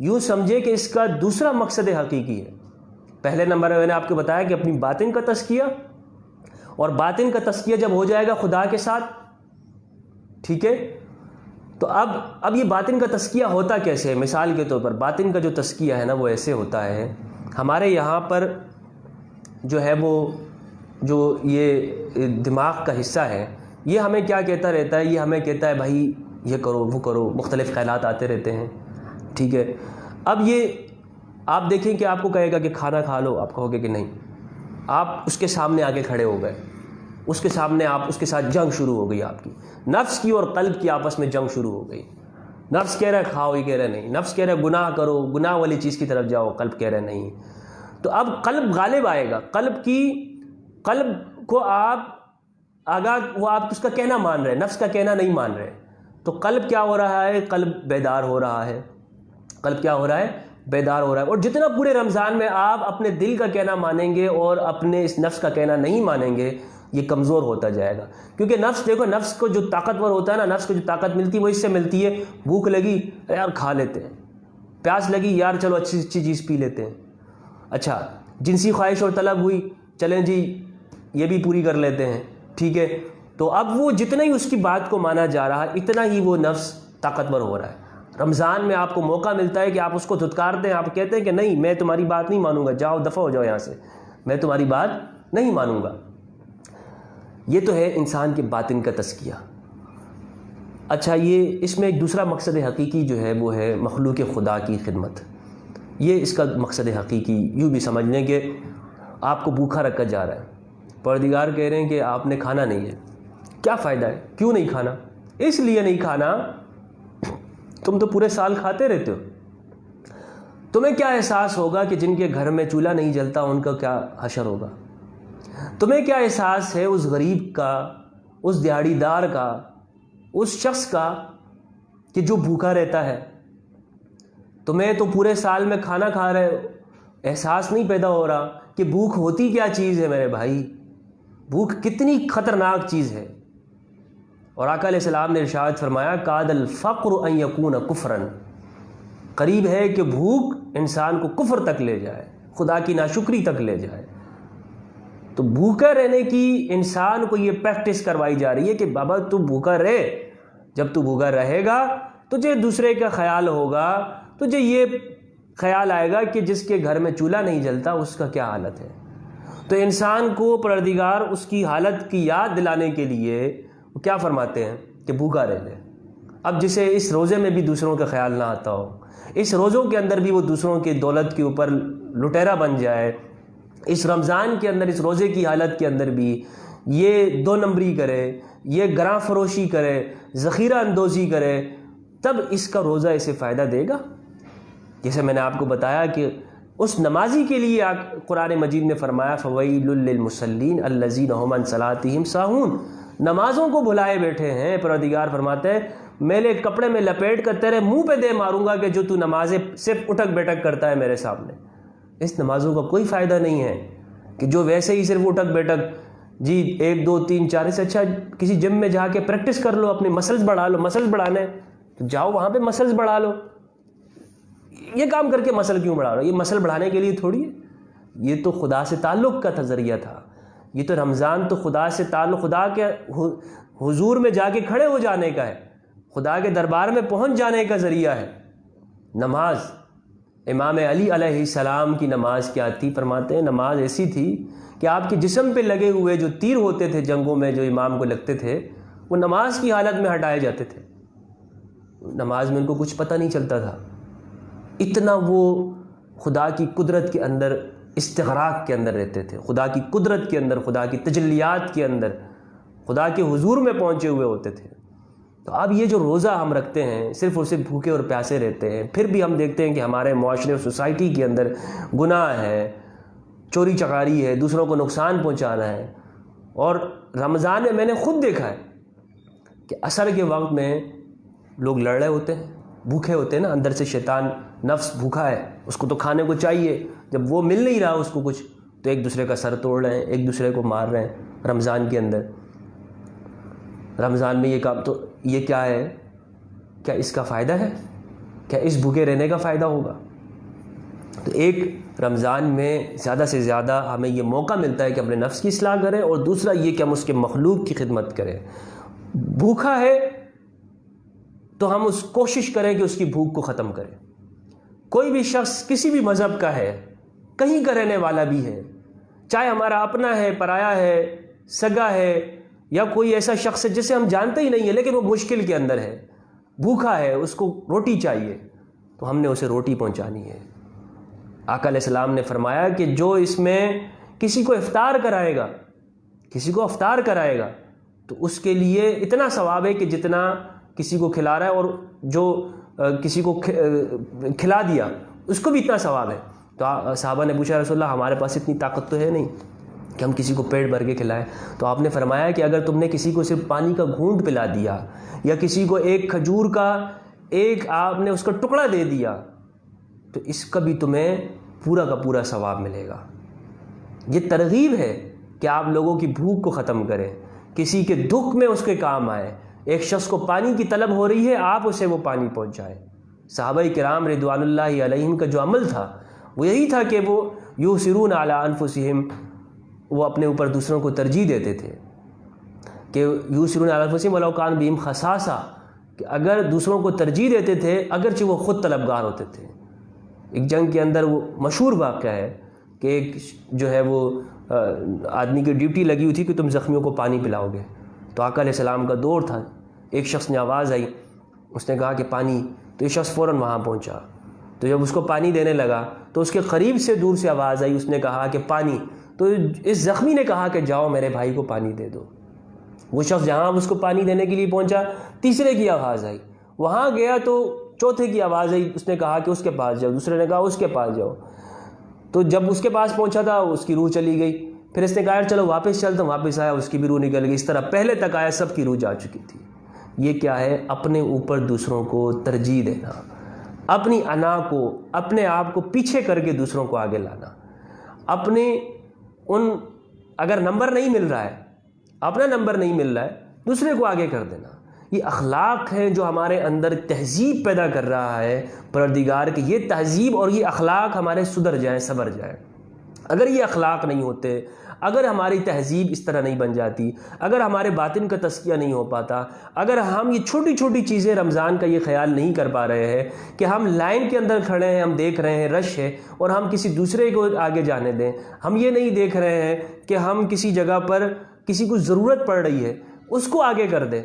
یوں سمجھے کہ اس کا دوسرا مقصد حقیقی ہے۔ پہلے نمبر میں نے آپ کو بتایا کہ اپنی باطن کا تزکیہ، اور باطن کا تزکیہ جب ہو جائے گا خدا کے ساتھ، ٹھیک ہے، تو اب یہ باطن کا تزکیہ ہوتا کیسے ہے؟ مثال کے طور پر باطن کا جو تزکیہ ہے نا وہ ایسے ہوتا ہے، ہمارے یہاں پر جو ہے وہ جو یہ دماغ کا حصہ ہے، یہ ہمیں کیا کہتا رہتا ہے؟ یہ ہمیں کہتا ہے بھائی یہ کرو وہ کرو، مختلف خیالات آتے رہتے ہیں، ٹھیک ہے۔ اب یہ آپ دیکھیں کہ آپ کو کہے گا کہ کھانا کھا لو، آپ کہو گے کہ نہیں، آپ اس کے سامنے آ کے کھڑے ہو گئے، اس کے سامنے آپ اس کے ساتھ جنگ شروع ہو گئی، آپ کی نفس کی اور قلب کی آپس میں جنگ شروع ہو گئی۔ نفس کہہ رہا ہے کھاؤ، یہ کہہ رہا ہے نہیں، نفس کہہ رہا ہے گناہ کرو، گناہ والی چیز کی طرف جاؤ، قلب کہہ رہا ہے نہیں۔ تو اب قلب غالب آئے گا، قلب کو آپ وہ آپ اس کا کہنا مان رہے ہیں، نفس کا کہنا نہیں مان رہے۔ تو قلب کیا ہو رہا ہے؟ قلب بیدار ہو رہا ہے، قلب کیا ہو رہا ہے؟ بیدار ہو رہا ہے۔ اور جتنا پورے رمضان میں آپ اپنے دل کا کہنا مانیں گے اور اپنے اس نفس کا کہنا نہیں مانیں گے، یہ کمزور ہوتا جائے گا۔ کیونکہ نفس، دیکھو نفس کو جو طاقتور ہوتا ہے نا، نفس کو جو طاقت ملتی ہے وہ اس سے ملتی ہے، بھوک لگی یار کھا لیتے ہیں، پیاس لگی یار چلو اچھی چیز پی لیتے ہیں، اچھا جنسی خواہش اور طلب ہوئی، چلیں جی یہ بھی پوری کر لیتے ہیں، ٹھیک ہے۔ تو اب وہ جتنا ہی اس کی بات کو مانا جا رہا ہے، اتنا ہی وہ نفس طاقتور ہو رہا ہے۔ رمضان میں آپ کو موقع ملتا ہے کہ آپ اس کو دھتکارتے ہیں، آپ کہتے ہیں کہ نہیں میں تمہاری بات نہیں مانوں گا، جاؤ دفع ہو جاؤ یہاں سے، میں تمہاری بات نہیں مانوں گا۔ یہ تو ہے انسان کے باطن کا تزکیہ۔ اچھا، یہ اس میں ایک دوسرا مقصد حقیقی جو ہے وہ ہے مخلوق خدا کی خدمت۔ یہ اس کا مقصد حقیقی یوں بھی سمجھ لیں کہ آپ کو بھوکا رکھا جا رہا ہے، پروردگار کہہ رہے ہیں کہ آپ نے کھانا نہیں ہے، کیا فائدہ ہے؟ کیوں نہیں کھانا؟ اس لیے نہیں کھانا، تم تو پورے سال کھاتے رہتے ہو۔ تمہیں کیا احساس ہوگا کہ جن کے گھر میں چولہا نہیں جلتا ان کا کیا حشر ہوگا؟ تمہیں کیا احساس ہے اس غریب کا، اس دیہڑی دار کا، اس شخص کا کہ جو بھوکا رہتا ہے؟ تمہیں تو پورے سال میں کھانا کھا رہے ہو، احساس نہیں پیدا ہو رہا کہ بھوک ہوتی کیا چیز ہے میرے بھائی، بھوک کتنی خطرناک چیز ہے۔ اور آقا علیہ السلام نے ارشاد فرمایا کاد الفقر ان یکون کفرا، قریب ہے کہ بھوک انسان کو کفر تک لے جائے، خدا کی ناشکری تک لے جائے۔ تو بھوکا رہنے کی انسان کو یہ پریکٹس کروائی جا رہی ہے کہ بابا تو بھوکا رہے، جب تو بھوکا رہے گا تجھے دوسرے کا خیال ہوگا، تجھے یہ خیال آئے گا کہ جس کے گھر میں چولہا نہیں جلتا اس کا کیا حالت ہے۔ تو انسان کو پروردگار اس کی حالت کی یاد دلانے کے لیے وہ کیا فرماتے ہیں کہ بھوکا رہ لے۔ اب جسے اس روزے میں بھی دوسروں کا خیال نہ آتا ہو، اس روزوں کے اندر بھی وہ دوسروں کی دولت کے اوپر لٹیرا بن جائے، اس رمضان کے اندر، اس روزے کی حالت کے اندر بھی یہ دو نمبری کرے، یہ گراں فروشی کرے، ذخیرہ اندوزی کرے، تب اس کا روزہ اسے فائدہ دے گا؟ جیسے میں نے آپ کو بتایا کہ اس نمازی کے لیے قرآن مجید نے فرمایا فویل للمصلین الذین هم عن صلاتهم ساہون، نمازوں کو بھلائے بیٹھے ہیں۔ پروردگار فرماتے ہیں میلے کپڑے میں لپیٹ کر تیرے منہ پہ دے ماروں گا کہ جو تو نمازیں صرف اٹھک بیٹھک کرتا ہے میرے سامنے۔ اس نمازوں کا کوئی فائدہ نہیں ہے کہ جو ویسے ہی صرف اٹھک بیٹھک، جی 1 2 3 4، سے اچھا کسی جم میں جا کے پریکٹس کر لو، اپنے مسلز بڑھا لو، مسلز بڑھانے تو جاؤ وہاں پہ مسلز بڑھا لو۔ یہ کام کر کے مسل کیوں بڑھا رہا ہو؟ یہ مسل بڑھانے کے لیے تھوڑی ہے، یہ تو خدا سے تعلق کا ذریعہ تھا، یہ تو رمضان تو خدا سے تعلق، خدا کے حضور میں جا کے کھڑے ہو جانے کا ہے، خدا کے دربار میں پہنچ جانے کا ذریعہ ہے۔ نماز، امام علی علیہ السلام کی نماز کیا تھی؟ فرماتے ہیں نماز ایسی تھی کہ آپ کے جسم پہ لگے ہوئے جو تیر ہوتے تھے جنگوں میں جو امام کو لگتے تھے، وہ نماز کی حالت میں ہٹائے جاتے تھے، نماز میں ان کو کچھ پتہ نہیں چلتا تھا، اتنا وہ خدا کی قدرت کے اندر، استغراق کے اندر رہتے تھے، خدا کی قدرت کے اندر، خدا کی تجلیات کے اندر، خدا کے حضور میں پہنچے ہوئے ہوتے تھے۔ تو اب یہ جو روزہ ہم رکھتے ہیں صرف اور صرف بھوکے اور پیاسے رہتے ہیں، پھر بھی ہم دیکھتے ہیں کہ ہمارے معاشرے اور سوسائٹی کے اندر گناہ ہے، چوری چکاری ہے، دوسروں کو نقصان پہنچانا ہے۔ اور رمضان میں نے خود دیکھا ہے کہ عصر کے وقت میں لوگ لڑ رہے ہوتے ہیں، بھوکے ہوتے ہیں نا، اندر سے شیطان نفس بھوکا ہے، اس کو تو کھانے کو چاہیے، جب وہ مل نہیں رہا اس کو کچھ تو ایک دوسرے کا سر توڑ رہے ہیں، ایک دوسرے کو مار رہے ہیں رمضان کے اندر۔ رمضان میں یہ کام، تو یہ کیا ہے؟ کیا اس کا فائدہ ہے؟ کیا اس بھوکے رہنے کا فائدہ ہوگا؟ تو ایک رمضان میں زیادہ سے زیادہ ہمیں یہ موقع ملتا ہے کہ اپنے نفس کی اصلاح کریں، اور دوسرا یہ کہ ہم اس کے مخلوق کی خدمت کریں۔ بھوکا ہے تو ہم اس کوشش کریں کہ اس کی بھوک کو ختم کریں۔ کوئی بھی شخص کسی بھی مذہب کا ہے، کہیں کا رہنے والا بھی ہے، چاہے ہمارا اپنا ہے، پرایا ہے، سگا ہے، یا کوئی ایسا شخص ہے جسے ہم جانتے ہی نہیں ہیں لیکن وہ مشکل کے اندر ہے، بھوکا ہے، اس کو روٹی چاہیے، تو ہم نے اسے روٹی پہنچانی ہے۔ آقا علیہ السلام نے فرمایا کہ جو اس میں کسی کو افطار کرائے گا تو اس کے لیے اتنا ثواب ہے کہ جتنا کسی کو کھلا رہا ہے، اور جو کسی کو کھلا دیا اس کو بھی اتنا ثواب ہے۔ تو صحابہ نے پوچھا رسول اللہ ہمارے پاس اتنی طاقت تو ہے نہیں کہ ہم کسی کو پیٹ بھر کے کھلائیں۔ تو آپ نے فرمایا کہ اگر تم نے کسی کو صرف پانی کا گھونٹ پلا دیا، یا کسی کو ایک کھجور کا آپ نے اس کا ٹکڑا دے دیا، تو اس کا بھی تمہیں پورا کا پورا ثواب ملے گا۔ یہ ترغیب ہے کہ آپ لوگوں کی بھوک کو ختم کریں، کسی کے دکھ میں اس کے کام آئے۔ ایک شخص کو پانی کی طلب ہو رہی ہے، آپ اسے وہ پانی پہنچائیں۔ صحابہ کرام رضوان اللہ علیہم کا جو عمل تھا وہ یہی تھا کہ وہ یؤثرون علی انفسہم، وہ اپنے اوپر دوسروں کو ترجیح دیتے تھے، کہ یؤثرون علی انفسہم ولو کان بہم خصاصہ، کہ اگر دوسروں کو ترجیح دیتے تھے اگرچہ وہ خود طلبگار ہوتے تھے۔ ایک جنگ کے اندر وہ مشہور واقعہ ہے کہ ایک جو ہے وہ آدمی کی ڈیوٹی لگی ہوئی تھی کہ تم زخمیوں کو پانی پلاؤ گے، تو آقا علیہ السلام کا دور تھا۔ ایک شخص نے آواز آئی، اس نے کہا کہ پانی، تو یہ شخص فوراً وہاں پہنچا۔ تو جب اس کو پانی دینے لگا تو اس کے قریب سے دور سے آواز آئی، اس نے کہا کہ پانی، تو اس زخمی نے کہا کہ جاؤ میرے بھائی کو پانی دے دو۔ وہ شخص جہاں اس کو پانی دینے کے لیے پہنچا، تیسرے کی آواز آئی، وہاں گیا تو چوتھے کی آواز آئی، اس نے کہا کہ اس کے پاس جاؤ، دوسرے نے کہا اس کے پاس جاؤ۔ تو جب اس کے پاس پہنچا تھا اس کی روح چلی گئی، پھر اس نے کہا چلو واپس چلتا ہوں، واپس آیا اس کی بھی روح نکل گئی۔ اس طرح پہلے تک آیا سب کی روح جا چکی تھی۔ یہ کیا ہے؟ اپنے اوپر دوسروں کو ترجیح دینا، اپنی انا کو، اپنے آپ کو پیچھے کر کے دوسروں کو آگے لانا، اپنے اگر نمبر نہیں مل رہا ہے، اپنا نمبر نہیں مل رہا ہے، دوسرے کو آگے کر دینا۔ یہ اخلاق ہے جو ہمارے اندر تہذیب پیدا کر رہا ہے پروردگار، کہ یہ تہذیب اور یہ اخلاق ہمارے سدھر جائیں، سنور جائیں۔ اگر یہ اخلاق نہیں ہوتے، اگر ہماری تہذیب اس طرح نہیں بن جاتی، اگر ہمارے باطن کا تزکیہ نہیں ہو پاتا، اگر ہم یہ چھوٹی چھوٹی چیزیں رمضان کا یہ خیال نہیں کر پا رہے ہیں کہ ہم لائن کے اندر کھڑے ہیں، ہم دیکھ رہے ہیں رش ہے اور ہم کسی دوسرے کو آگے جانے دیں، ہم یہ نہیں دیکھ رہے ہیں کہ ہم کسی جگہ پر کسی کو ضرورت پڑ رہی ہے اس کو آگے کر دیں،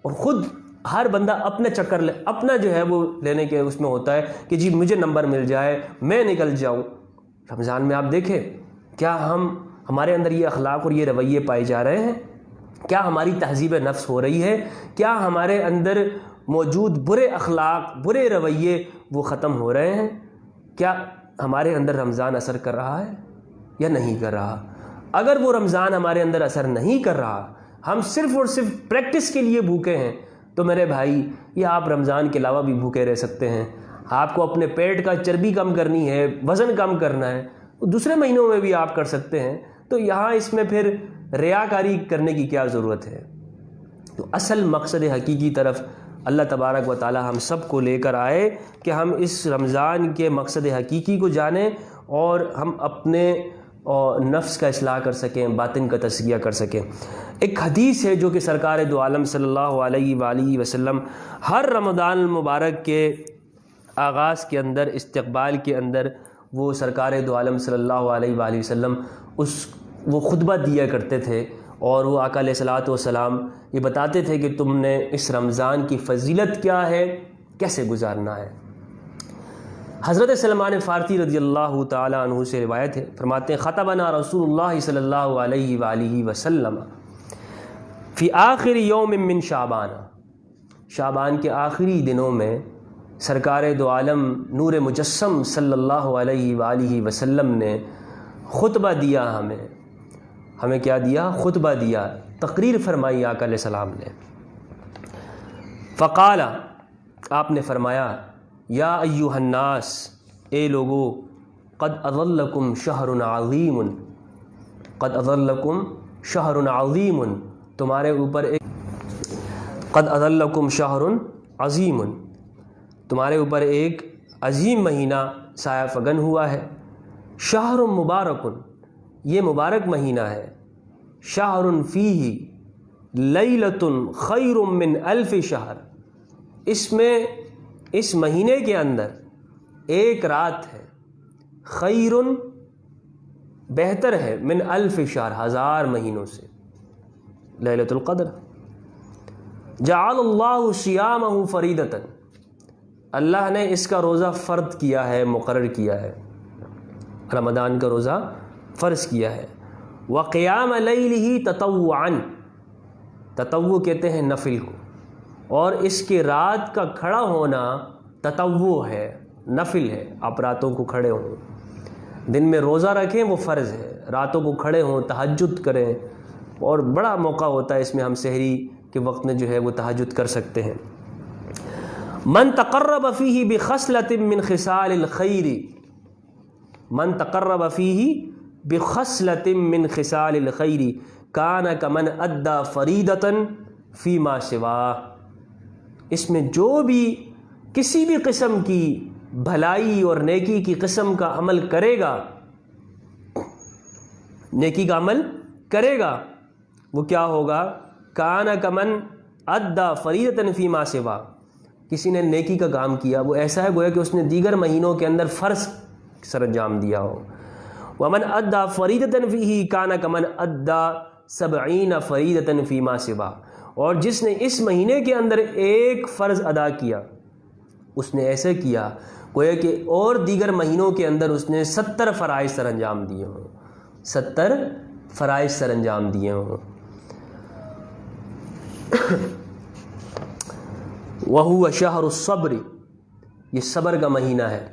اور خود ہر بندہ اپنا چکر لے، اپنا جو ہے وہ لینے کے اس میں ہوتا ہے کہ جی مجھے نمبر مل جائے، میں نکل جاؤں۔ رمضان میں آپ دیکھیں کیا ہمارے اندر یہ اخلاق اور یہ رویے پائے جا رہے ہیں؟ کیا ہماری تہذیب نفس ہو رہی ہے؟ کیا ہمارے اندر موجود برے اخلاق، برے رویے وہ ختم ہو رہے ہیں؟ کیا ہمارے اندر رمضان اثر کر رہا ہے یا نہیں کر رہا؟ اگر وہ رمضان ہمارے اندر اثر نہیں کر رہا، ہم صرف اور صرف پریکٹس کے لیے بھوکے ہیں، تو میرے بھائی یہ آپ رمضان کے علاوہ بھی بھوکے رہ سکتے ہیں۔ آپ کو اپنے پیٹ کا چربی کم کرنی ہے، وزن کم کرنا ہے، دوسرے مہینوں میں بھی آپ کر سکتے ہیں، تو یہاں اس میں پھر ریاکاری کرنے کی کیا ضرورت ہے؟ تو اصل مقصد حقیقی طرف اللہ تبارک و تعالی ہم سب کو لے کر آئے کہ ہم اس رمضان کے مقصد حقیقی کو جانیں اور ہم اپنے نفس کا اصلاح کر سکیں، باطن کا تزکیہ کر سکیں۔ ایک حدیث ہے جو کہ سرکار دو عالم صلی اللہ علیہ وآلہ وسلم ہر رمضان المبارک کے آغاز کے اندر، استقبال کے اندر، وہ سرکار دو عالم صلی اللہ علیہ وآلہ وسلم وہ خطبہ دیا کرتے تھے، اور وہ آقا علیہ الصلوۃ والسلام یہ بتاتے تھے کہ تم نے اس رمضان کی فضیلت کیا ہے، کیسے گزارنا ہے۔ حضرت سلمان فارسی رضی اللہ تعالی عنہ سے روایت ہے، فرماتے ہیں خطبنا رسول اللہ صلی اللہ علیہ وآلہ وسلم فی آخر یوم من شعبان، شعبان کے آخری دنوں میں سرکار دو عالم نور مجسم صلی اللہ علیہ وآلہ وسلم نے خطبہ دیا، ہمیں کیا دیا؟ خطبہ دیا، تقریر فرمائی آقا علیہ السلام نے۔ فقال، آپ نے فرمایا، یا ایھا الناس، اے لوگو، قد اضلکم شہر عظیم، قد اضلکم شہر عظیم، تمہارے اوپر قد اضلکم شہر عظیم، تمہارے اوپر ایک عظیم مہینہ سایہ فگن ہوا ہے۔ شہر مبارک، یہ مبارک مہینہ ہے۔ شہر فیہ لیلۃ خیر من الف شہر، اس میں، اس مہینے کے اندر ایک رات ہے، خیر بہتر ہے، من الف شہر، 1000 مہینوں سے، لیلۃ القدر۔ جعل اللہ صیامہ فریدۃ، اللہ نے اس کا روزہ فرض کیا ہے، مقرر کیا ہے۔ رمضان کا روزہ فرض کیا ہے۔ وقیام لیلہ تطوعا، تطوع کہتے ہیں نفل کو، اور اس کے رات کا کھڑا ہونا تطوع ہے، نفل ہے۔ آپ راتوں کو کھڑے ہوں، دن میں روزہ رکھیں وہ فرض ہے، راتوں کو کھڑے ہوں، تہجد کریں، اور بڑا موقع ہوتا ہے اس میں، ہم سحری کے وقت میں جو ہے وہ تہجد کر سکتے ہیں۔ من تقرب فیہ بخصلۃ من خصال الخیر، من تقرب فیہ بخصلۃ من خصال الخیر کان کمن ادى فریضۃ فیما سواہ۔ اس میں جو بھی کسی بھی قسم کی بھلائی اور نیکی کی قسم کا عمل کرے گا، نیکی کا عمل کرے گا، وہ کیا ہوگا؟ کان کمن ادى فریضۃ فیما سواہ، کسی نے نیکی کا کام کیا، وہ ایسا ہے گویا کہ اس نے دیگر مہینوں کے اندر فرض سر انجام دیا ہو۔ ومن ادى فریضۃ فیہ کان کمن ادى 70 فریضۃ فیما سواہ، اور جس نے اس مہینے کے اندر ایک فرض ادا کیا، اس نے ایسے کیا گویا کہ اور دیگر مہینوں کے اندر اس نے 70 فرائض سر انجام دیے ہوں، 70 فرائض سر انجام دیے ہوں۔ وَهُوَ شَهْرُ الصَّبْرِ، یہ صبر کا مہینہ ہے۔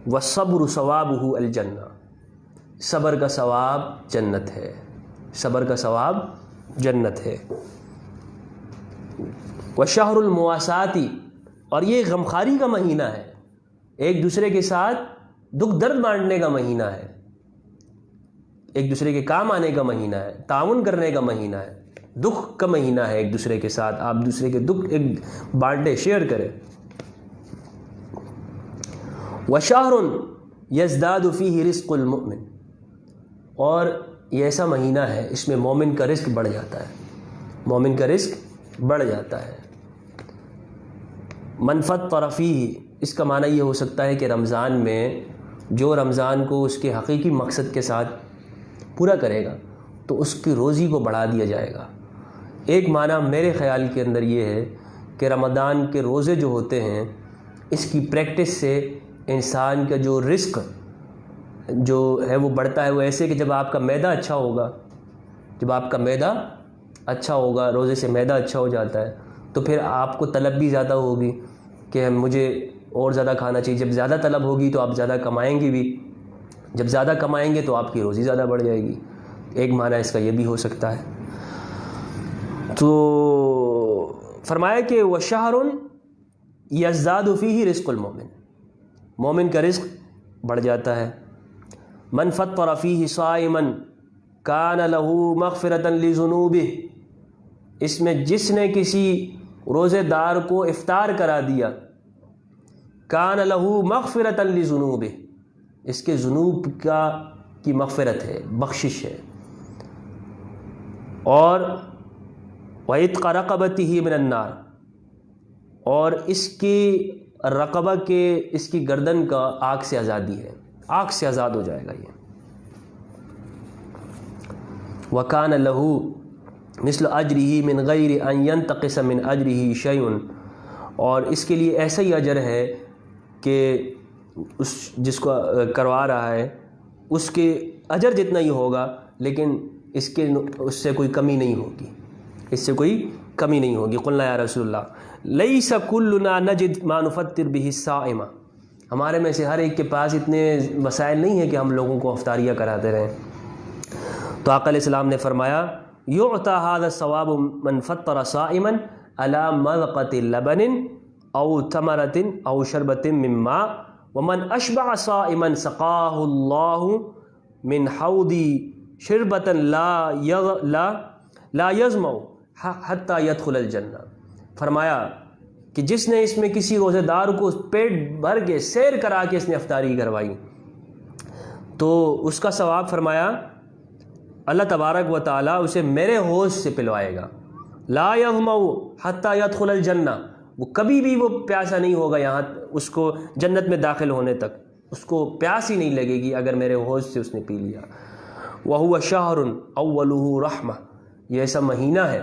وَالصَّبْرُ ثَوَابُهُ الْجَنَّةُ، صبر کا ثواب جنت ہے، صبر کا ثواب جنت ہے۔ وَشَهْرُ الْمُوَاسَاةِ، اور یہ غمخواری کا مہینہ ہے، ایک دوسرے کے ساتھ دکھ درد بانٹنے کا مہینہ ہے، ایک دوسرے کے کام آنے کا مہینہ ہے، تعاون کرنے کا مہینہ ہے، دکھ کا مہینہ ہے، ایک دوسرے کے ساتھ آپ دوسرے کے دکھ ایک بانٹے، شیئر کریں۔ وَشَهْرٌ يَزْدَادُ فِيهِ رِزْقُ الْمُؤْمِنِ، اور یہ ایسا مہینہ ہے اس میں مومن کا رزق بڑھ جاتا ہے، مومن کا رزق بڑھ جاتا ہے۔ من فطر فیہ، اس کا معنی یہ ہو سکتا ہے کہ رمضان میں جو رمضان کو اس کے حقیقی مقصد کے ساتھ پورا کرے گا تو اس کی روزی کو بڑھا دیا جائے گا۔ ایک معنی میرے خیال کے اندر یہ ہے کہ رمضان کے روزے جو ہوتے ہیں، اس کی پریکٹس سے انسان کا جو رزق جو ہے وہ بڑھتا ہے۔ وہ ایسے کہ جب آپ کا معدہ اچھا ہوگا، جب آپ کا معدہ اچھا ہوگا، روزے سے معدہ اچھا ہو جاتا ہے، تو پھر آپ کو طلب بھی زیادہ ہوگی کہ مجھے اور زیادہ کھانا چاہیے۔ جب زیادہ طلب ہوگی تو آپ زیادہ کمائیں گے بھی، جب زیادہ کمائیں گے تو آپ کی روزی زیادہ بڑھ جائے گی۔ ایک معنی اس کا یہ بھی ہو سکتا ہے۔ تو فرمایا کہ وَشَهْرٌ يَزْدَادُ فِيهِ رِزْقُ الْمُؤْمِنِ، مومن کا رزق بڑھ جاتا ہے۔ من فطر فیہ صائما کان لہ مغفرۃ لذنوبہ، اس میں جس نے کسی روزے دار کو افطار کرا دیا، کان لہ مغفرۃ لذنوبہ، اس کے ذنوب کی مغفرت ہے، بخشش ہے۔ اور وَعِتْقَ رَقَبَتِهِ مِنَ النَّارِ، اور اس کی رقبہ کے، اس کی گردن کا آگ سے آزادی ہے، آگ سے آزاد ہو جائے گا یہ۔ وَكَانَ لَهُ مِثْلُ أَجْرِهِ مِنْ غَيْرِ أَنْ يَنْتَقِصَ مِنْ أَجْرِهِ شَيْءٌ، اور اس کے لیے ایسا ہی اجر ہے کہ اس جس کو کروا رہا ہے اس کے اجر جتنا ہی ہوگا، لیکن اس سے کوئی کمی نہیں ہوگی، اس سے کوئی کمی نہیں ہوگی۔ قلنا یا رسول اللہ لیس کلنا نجد ما نفطر به الصائم، ہمارے میں سے ہر ایک کے پاس اتنے وسائل نہیں ہیں کہ ہم لوگوں کو افطاریاں کراتے رہیں۔ تو آقا علیہ السلام نے فرمایا یعطى هذا الثواب من فطر صائما على مذقة لبن او تمرة او شربة من ماء ومن اشبع صائما سقاه الله من حوض شربة لا يظمأ حتى يدخل الجنہ۔ فرمایا کہ جس نے اس میں کسی روزے دار کو پیٹ بھر کے سیر کرا کے اس نے افطاری کروائی تو اس کا ثواب فرمایا اللہ تبارک و تعالیٰ اسے میرے حوض سے پلوائے گا۔ لا يظمأ حتى يدخل الجنہ، وہ کبھی بھی وہ پیاسا نہیں ہوگا یہاں اس کو جنت میں داخل ہونے تک، اس کو پیاس ہی نہیں لگے گی اگر میرے حوض سے اس نے پی لیا۔ وَهُوَ شَهْرٌ أَوَّلُهُ رَحْمَةٌ، یہ ایسا مہینہ ہے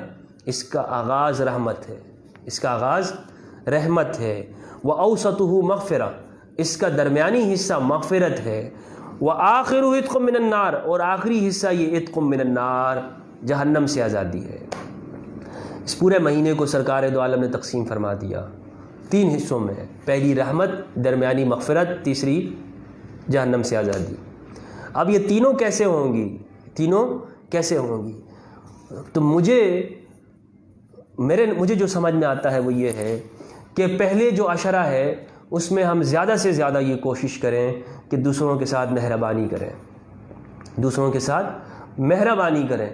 اس کا آغاز رحمت ہے، اس کا آغاز رحمت ہے۔ وَأَوْسَطُهُ مَغْفِرَةٌ، اس کا درمیانی حصہ مغفرت ہے، وآخرہ عتق من النار، اور آخری حصہ یہ عتق من النار، جہنم سے آزادی ہے۔ اس پورے مہینے کو سرکار دو عالم نے تقسیم فرما دیا 3 حصوں میں، پہلی رحمت، درمیانی مغفرت، تیسری جہنم سے آزادی۔ اب یہ تینوں کیسے ہوں گی؟ تینوں کیسے ہوں گی؟ تو مجھے جو سمجھ میں آتا ہے وہ یہ ہے کہ پہلے جو عشرہ ہے اس میں ہم زیادہ سے زیادہ یہ کوشش کریں کہ دوسروں کے ساتھ مہربانی کریں، دوسروں کے ساتھ مہربانی کریں،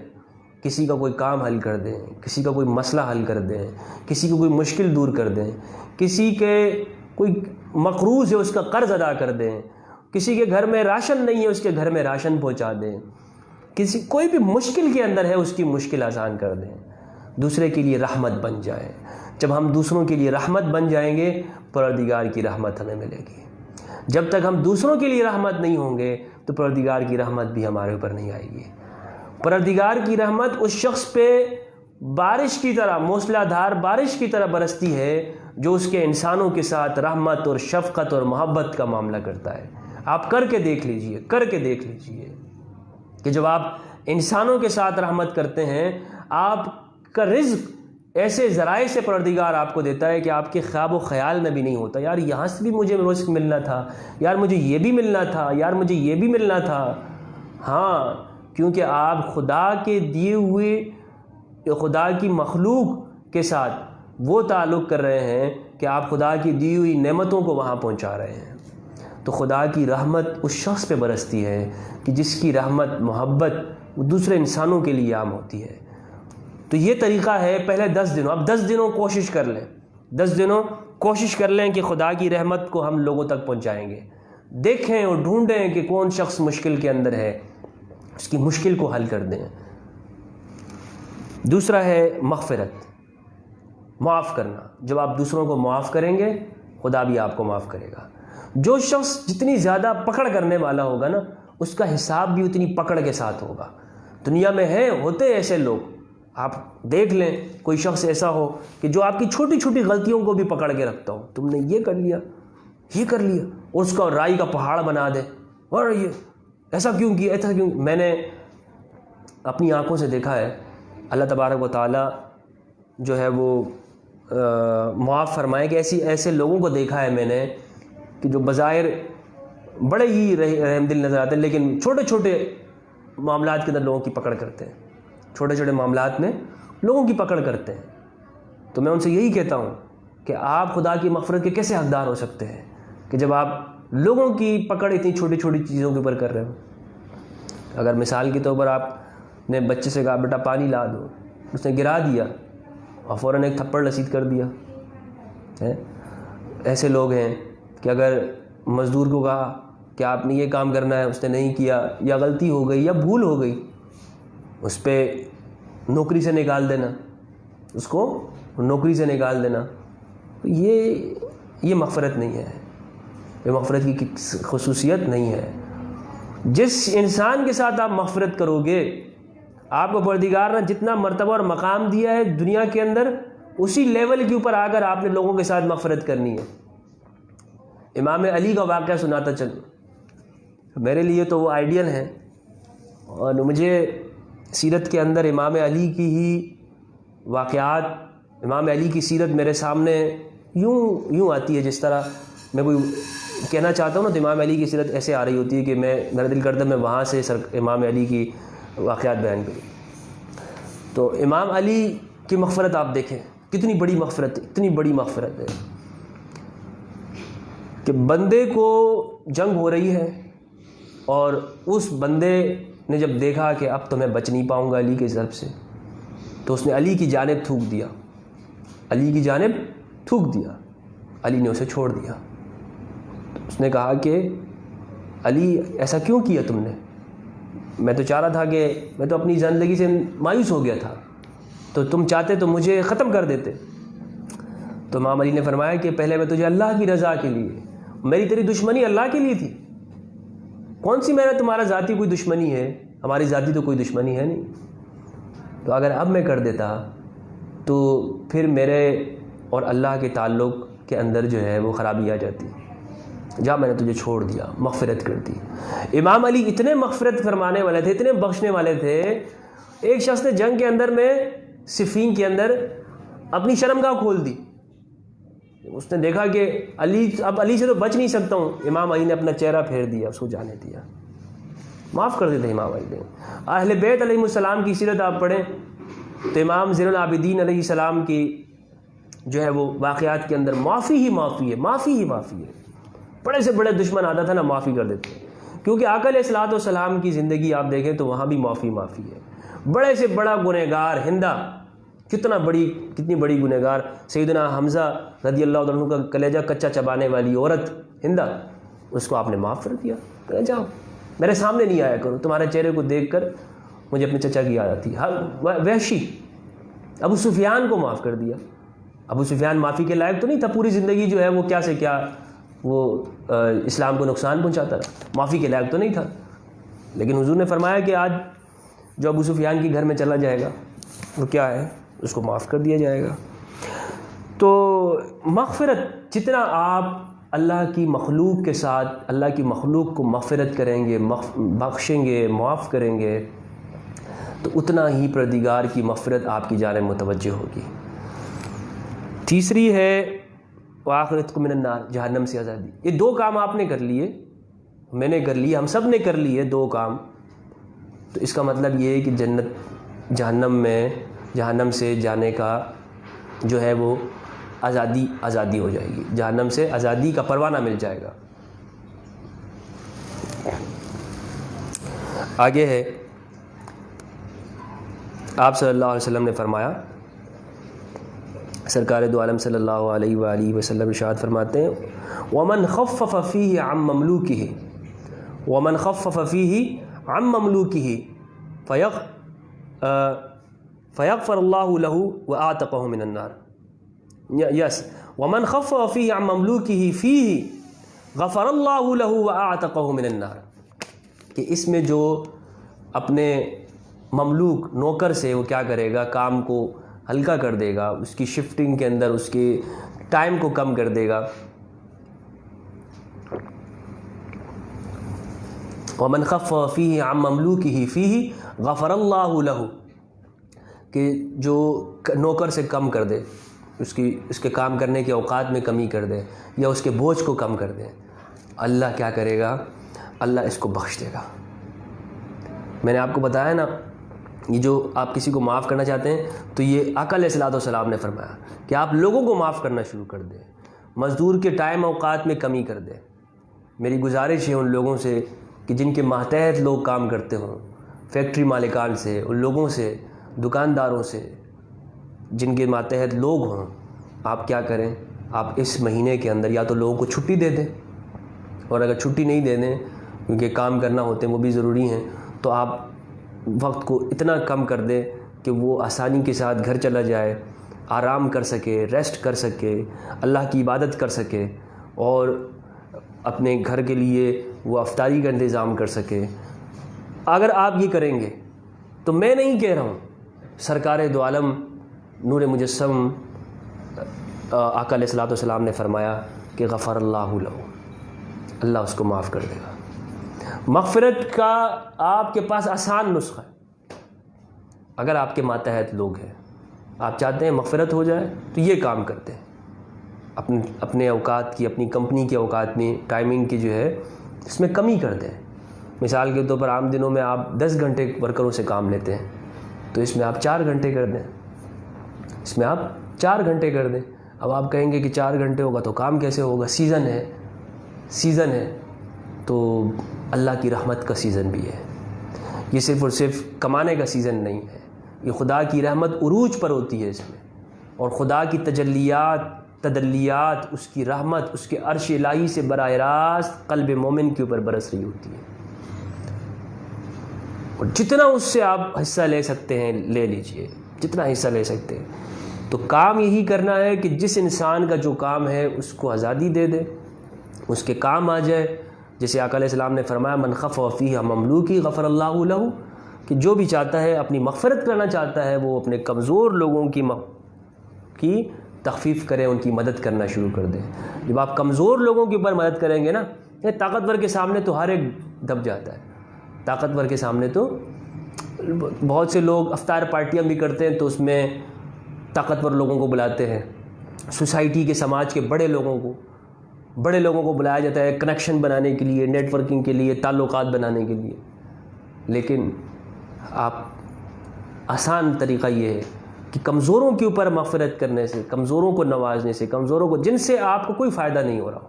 کسی کا کوئی کام حل کر دیں، کسی کا کوئی مسئلہ حل کر دیں، کسی کو کوئی مشکل دور کر دیں، کسی کے کوئی مقروض ہے اس کا قرض ادا کر دیں، کسی کے گھر میں راشن نہیں ہے اس کے گھر میں راشن پہنچا دیں، کوئی بھی مشکل کے اندر ہے اس کی مشکل آسان کر دیں، دوسرے کے لیے رحمت بن جائیں۔ جب ہم دوسروں کے لیے رحمت بن جائیں گے پروردگار کی رحمت ہمیں ملے گی۔ جب تک ہم دوسروں کے لیے رحمت نہیں ہوں گے تو پروردگار کی رحمت بھی ہمارے اوپر نہیں آئے گی۔ پروردگار کی رحمت اس شخص پہ بارش کی طرح، موسلا دھار بارش کی طرح برستی ہے جو اس کے انسانوں کے ساتھ رحمت اور شفقت اور محبت کا معاملہ کرتا ہے۔ آپ کر کے دیکھ لیجئے کہ جب آپ انسانوں کے ساتھ رحمت کرتے ہیں، آپ کا رزق ایسے ذرائع سے پروردگار آپ کو دیتا ہے کہ آپ کے خواب و خیال میں بھی نہیں ہوتا، یار یہاں سے بھی مجھے رزق ملنا تھا، یار مجھے یہ بھی ملنا تھا، یار مجھے یہ بھی ملنا تھا۔ ہاں، کیونکہ آپ خدا کے دیے ہوئے، خدا کی مخلوق کے ساتھ وہ تعلق کر رہے ہیں کہ آپ خدا کی دی ہوئی نعمتوں کو وہاں پہنچا رہے ہیں۔ تو خدا کی رحمت اس شخص پہ برستی ہے کہ جس کی رحمت، محبت وہ دوسرے انسانوں کے لیے عام ہوتی ہے۔ تو یہ طریقہ ہے پہلے 10 دنوں، اب 10 دنوں کوشش کر لیں، 10 دنوں کوشش کر لیں کہ خدا کی رحمت کو ہم لوگوں تک پہنچائیں گے۔ دیکھیں اور ڈھونڈیں کہ کون شخص مشکل کے اندر ہے، اس کی مشکل کو حل کر دیں۔ دوسرا ہے مغفرت، معاف کرنا۔ جب آپ دوسروں کو معاف کریں گے خدا بھی آپ کو معاف کرے گا۔ جو شخص جتنی زیادہ پکڑ کرنے والا ہوگا نا اس کا حساب بھی اتنی پکڑ کے ساتھ ہوگا۔ دنیا میں ہوتے ایسے لوگ، آپ دیکھ لیں کوئی شخص ایسا ہو کہ جو آپ کی چھوٹی چھوٹی غلطیوں کو بھی پکڑ کے رکھتا ہو، تم نے یہ کر لیا اور اس کا رائی کا پہاڑ بنا دے، اور یہ ایسا کیوں کیا، ایسا کیوں۔ میں نے اپنی آنکھوں سے دیکھا ہے، اللہ تبارک و تعالی جو ہے وہ معاف فرمائے کہ ایسے لوگوں کو دیکھا ہے میں نے کہ جو بظاہر بڑے ہی رحم دل نظر آتے ہیں لیکن چھوٹے چھوٹے معاملات کے اندر لوگوں کی پکڑ کرتے ہیں، چھوٹے چھوٹے معاملات میں لوگوں کی پکڑ کرتے ہیں۔ تو میں ان سے یہی کہتا ہوں کہ آپ خدا کی مغفرت کے کیسے حقدار ہو سکتے ہیں کہ جب آپ لوگوں کی پکڑ اتنی چھوٹی چھوٹی چیزوں کے اوپر کر رہے ہو۔ اگر مثال کے طور پر آپ نے بچے سے کہا بیٹا پانی لا دو، اس نے گرا دیا اور فوراً ایک تھپڑ رسید کر دیا۔ ایسے لوگ ہیں کہ اگر مزدور کو کہا کہ آپ نے یہ کام کرنا ہے، اس نے نہیں کیا، یا غلطی ہو گئی یا بھول ہو گئی، اس پہ نوکری سے نکال دینا، اس کو نوکری سے نکال دینا۔ یہ مغفرت نہیں ہے، یہ مغفرت کی خصوصیت نہیں ہے۔ جس انسان کے ساتھ آپ مغفرت کرو گے، آپ کو پروردگار نے جتنا مرتبہ اور مقام دیا ہے دنیا کے اندر، اسی لیول کے اوپر آ کر آپ نے لوگوں کے ساتھ مغفرت کرنی ہے۔ امام علی کا واقعہ سناتا چلوں، میرے لیے تو وہ آئیڈیل ہیں، اور مجھے سیرت کے اندر امام علی کی ہی واقعات، امام علی کی سیرت میرے سامنے یوں آتی ہے جس طرح میں کوئی کہنا چاہتا ہوں نا، تو امام علی کی سیرت ایسے آ رہی ہوتی ہے کہ میرا دل کرتا ہے میں وہاں سے امام علی کی واقعات بیان کروں۔ تو امام علی کی مغفرت آپ دیکھیں کتنی بڑی مغفرت ہے، اتنی بڑی مغفرت ہے کہ بندے کو جنگ ہو رہی ہے اور اس بندے نے جب دیکھا کہ اب تو میں بچ نہیں پاؤں گا علی کی ضرب سے، تو اس نے علی کی جانب تھوک دیا، علی کی جانب تھوک دیا، علی نے اسے چھوڑ دیا۔ اس نے کہا کہ علی ایسا کیوں کیا تم نے؟ میں تو چاہ رہا تھا کہ میں تو اپنی زندگی سے مایوس ہو گیا تھا، تو تم چاہتے تو مجھے ختم کر دیتے۔ تو امام علی نے فرمایا کہ پہلے میں تجھے اللہ کی رضا کے لیے، میری تیری دشمنی اللہ کے لیے تھی، کون سی میرا تمہارا ذاتی کوئی دشمنی ہے؟ ہماری ذاتی تو کوئی دشمنی ہے نہیں۔ تو اگر اب میں کر دیتا تو پھر میرے اور اللہ کے تعلق کے اندر جو ہے وہ خرابی آ جاتی۔ جا میں نے تجھے چھوڑ دیا، مغفرت کر دی۔ امام علی اتنے مغفرت فرمانے والے تھے، اتنے بخشنے والے تھے، ایک شخص نے جنگ کے اندر میں صفین کے اندر اپنی شرمگاہ کھول دی، اس نے دیکھا کہ اب علی سے تو بچ نہیں سکتا ہوں، امام علی نے اپنا چہرہ پھیر دیا، اس کو جانے دیا، معاف کر دیتے امام علی نے۔ اہل بیت علیہ السلام کی سیرت آپ پڑھیں تو امام زین العابدین علیہ السلام کی جو ہے وہ واقعات کے اندر معافی ہی معافی ہے، معافی ہی معافی ہے۔ بڑے سے بڑے دشمن آتا تھا نا، معافی کر دیتے ہیں، کیونکہ آقا علیہ الصلوۃ والسلام کی زندگی آپ دیکھیں تو وہاں بھی معافی معافی ہے۔ بڑے سے بڑا گنہگار ہندا، کتنی بڑی گنہگار، سیدنا حمزہ رضی اللہ عنہ کا کلیجہ کچا چبانے والی عورت ہندا، اس کو آپ نے معاف کر دیا، کہ جاؤ میرے سامنے نہیں آیا کرو، تمہارے چہرے کو دیکھ کر مجھے اپنے چچا کی یاد آتی۔ وحشی ابو سفیان کو معاف کر دیا۔ ابو سفیان معافی کے لائق تو نہیں تھا، پوری زندگی جو ہے وہ کیا سے کیا وہ اسلام کو نقصان پہنچاتا رہا، معافی کے لائق تو نہیں تھا، لیکن حضور نے فرمایا کہ آج جو ابو سفیان کے گھر میں چلا جائے گا وہ کیا ہے، اس کو معاف کر دیا جائے گا۔ تو مغفرت، جتنا آپ اللہ کی مخلوق کے ساتھ اللہ کی مخلوق کو مغفرت کریں گے، بخشیں گے، معاف کریں گے، تو اتنا ہی پروردگار کی مغفرت آپ کی جانب متوجہ ہوگی۔ تیسری ہے وآخرتکم من النار، جہنم سے آزادی۔ یہ دو کام آپ نے کر لیے، میں نے کر لیے، ہم سب نے کر لیے دو کام، تو اس کا مطلب یہ ہے کہ جہنم سے جانے کا جو ہے وہ آزادی ہو جائے گی، جہنم سے آزادی کا پروانہ مل جائے گا۔ آگے ہے آپ صلی اللہ علیہ وسلم نے فرمایا، سرکار دو عالم صلی اللہ علیہ وآلہ وسلم ارشاد فرماتے ہیں، وَمَنْ خَفَّفَ فِيهِ عَنْ مَمْلُوكِهِ فَيَغْفَرُ اللَّهُ لَهُ وَآتَقَهُ مِنَ النَّارِ۔ یس، وَمَنْ خَفَّفَ فِيهِ عَنْ مَمْلُوكِهِ فِيهِ غَفَرَ اللَّهُ لَهُ وَآتَقَهُ مِنَ النَّارِ، کہ اس میں جو اپنے مملوک نوکر سے وہ کیا کرے گا، کام کو ہلکا کر دے گا، اس کی شفٹنگ کے اندر اس کے ٹائم کو کم کر دے گا۔ وَمَنْ خَفَّفَ فِيهِ عَنْ مَمْلُوكِهِ فِيهِ غَفَرَ اللَّهُ لَهُ، کہ جو نوکر سے کم کر دے، اس کے کام کرنے کے اوقات میں کمی کر دے یا اس کے بوجھ کو کم کر دے، اللہ کیا کرے گا، اللہ اس کو بخش دے گا۔ میں نے آپ کو بتایا نا، یہ جو آپ کسی کو معاف کرنا چاہتے ہیں تو یہ آقا علیہ الصلوۃ والسلام نے فرمایا کہ آپ لوگوں کو معاف کرنا شروع کر دیں، مزدور کے ٹائم اوقات میں کمی کر دیں۔ میری گزارش ہے ان لوگوں سے کہ جن کے ماتحت لوگ کام کرتے ہوں، فیکٹری مالکان سے، ان لوگوں سے، دکانداروں سے، جن کے ماتحت لوگ ہوں، آپ کیا کریں، آپ اس مہینے کے اندر یا تو لوگوں کو چھٹی دے دیں، اور اگر چھٹی نہیں دے دیں کیونکہ کام کرنا ہوتے ہیں وہ بھی ضروری ہیں، تو آپ وقت کو اتنا کم کر دیں کہ وہ آسانی کے ساتھ گھر چلا جائے، آرام کر سکے، ریسٹ کر سکے، اللہ کی عبادت کر سکے، اور اپنے گھر کے لیے وہ افطاری کا انتظام کر سکے۔ اگر آپ یہ کریں گے تو میں نہیں کہہ رہا ہوں، سرکار دو عالم نور مجسم آقا علیہ الصلوۃ والسلام نے فرمایا کہ غفر اللہ لہ، اللہ اس کو معاف کر دے گا۔ مغفرت کا آپ کے پاس آسان نسخہ ہے، اگر آپ کے ماتحت لوگ ہیں، آپ چاہتے ہیں مغفرت ہو جائے تو یہ کام کرتے ہیں، اپنے اوقات کی، اپنی کمپنی کے اوقات میں ٹائمنگ کی جو ہے اس میں کمی کر دیں۔ مثال کے طور پر عام دنوں میں آپ 10 گھنٹے ورکروں سے کام لیتے ہیں تو اس میں آپ 4 گھنٹے کر دیں، اس میں آپ 4 گھنٹے کر دیں۔ اب آپ کہیں گے کہ 4 گھنٹے ہوگا تو کام کیسے ہوگا، سیزن ہے تو اللہ کی رحمت کا سیزن بھی ہے، یہ صرف اور صرف کمانے کا سیزن نہیں ہے، یہ خدا کی رحمت عروج پر ہوتی ہے اس میں، اور خدا کی تجلیات اس کی رحمت اس کے عرش الہی سے براہ راست قلب مومن کے اوپر برس رہی ہوتی ہے، اور جتنا اس سے آپ حصہ لے سکتے ہیں لے لیجئے، جتنا حصہ لے سکتے ہیں۔ تو کام یہی کرنا ہے کہ جس انسان کا جو کام ہے اس کو آزادی دے دے، اس کے کام آ جائے، جیسے آقا علیہ السلام نے فرمایا من خفف فیہ مملوکی غفر اللہ لہ، کہ جو بھی چاہتا ہے اپنی مغفرت کرنا چاہتا ہے وہ اپنے کمزور لوگوں کی تخفیف کریں، ان کی مدد کرنا شروع کر دیں. جب آپ کمزور لوگوں کے اوپر مدد کریں گے نا، یہ طاقتور کے سامنے تو ہر ایک دب جاتا ہے. طاقتور کے سامنے تو بہت سے لوگ افطار پارٹیاں بھی کرتے ہیں تو اس میں طاقتور لوگوں کو بلاتے ہیں، سوسائٹی کے سماج کے بڑے لوگوں کو بلایا جاتا ہے کنیکشن بنانے کے لیے، نیٹ ورکنگ کے لیے، تعلقات بنانے کے لیے. لیکن آپ آسان طریقہ یہ ہے کہ کمزوروں کے اوپر مغفرت کرنے سے، کمزوروں کو نوازنے سے، کمزوروں کو جن سے آپ کو کوئی فائدہ نہیں ہو رہا،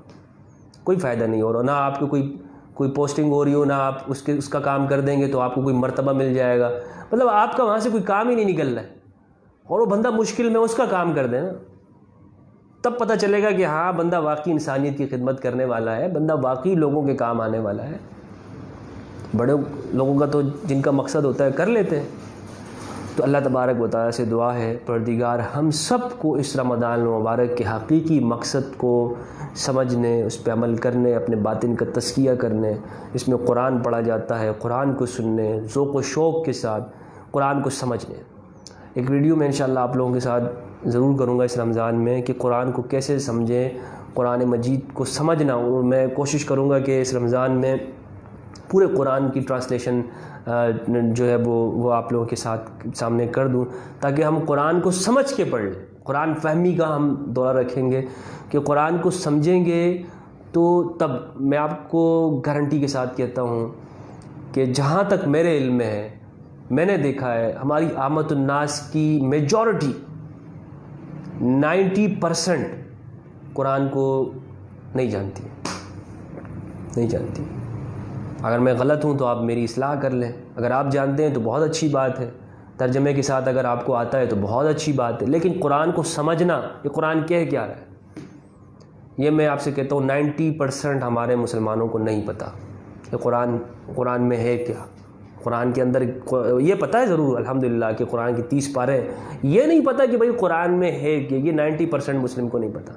نہ آپ کو کوئی پوسٹنگ ہو رہی ہو، نہ آپ اس کا کام کر دیں گے تو آپ کو کوئی مرتبہ مل جائے گا، مطلب آپ کا وہاں سے کوئی کام ہی نہیں نکل رہا ہے، اور وہ بندہ مشکل میں اس کا کام کر دیں نا، تب پتہ چلے گا کہ ہاں بندہ واقعی انسانیت کی خدمت کرنے والا ہے، بندہ واقعی لوگوں کے کام آنے والا ہے. بڑے لوگوں کا تو جن کا مقصد ہوتا ہے کر لیتے ہیں. تو اللہ تبارک و تعالیٰ سے دعا ہے پروردگار ہم سب کو اس رمضان المبارک کے حقیقی مقصد کو سمجھنے، اس پہ عمل کرنے، اپنے باطن کا تزکیہ کرنے، اس میں قرآن پڑھا جاتا ہے، قرآن کو سننے، ذوق و شوق کے ساتھ قرآن کو سمجھنے. ایک ویڈیو میں انشاءاللہ آپ لوگوں کے ساتھ ضرور کروں گا اس رمضان میں کہ قرآن کو کیسے سمجھیں، قرآن مجید کو سمجھنا. اور میں کوشش کروں گا کہ اس رمضان میں پورے قرآن کی ٹرانسلیشن جو ہے وہ آپ لوگوں کے سامنے کر دوں، تاکہ ہم قرآن کو سمجھ کے پڑھ لیں. قرآن فہمی کا ہم دورہ رکھیں گے کہ قرآن کو سمجھیں گے تو تب میں آپ کو گارنٹی کے ساتھ کہتا ہوں کہ جہاں تک میرے علم میں ہے، میں نے دیکھا ہے ہماری عامت الناس کی میجورٹی 90% قرآن کو نہیں جانتی. اگر میں غلط ہوں تو آپ میری اصلاح کر لیں، اگر آپ جانتے ہیں تو بہت اچھی بات ہے، ترجمے کے ساتھ اگر آپ کو آتا ہے تو بہت اچھی بات ہے. لیکن قرآن کو سمجھنا، یہ قرآن کہہ کیا رہا ہے، یہ میں آپ سے کہتا ہوں 90% ہمارے مسلمانوں کو نہیں پتہ کہ قرآن میں ہے کیا. قرآن کے اندر یہ پتہ ہے ضرور الحمدللہ کہ قرآن کی 30 پارے ہیں، یہ نہیں پتہ کہ بھئی قرآن میں ہے کہ یہ 90% مسلم کو نہیں پتہ،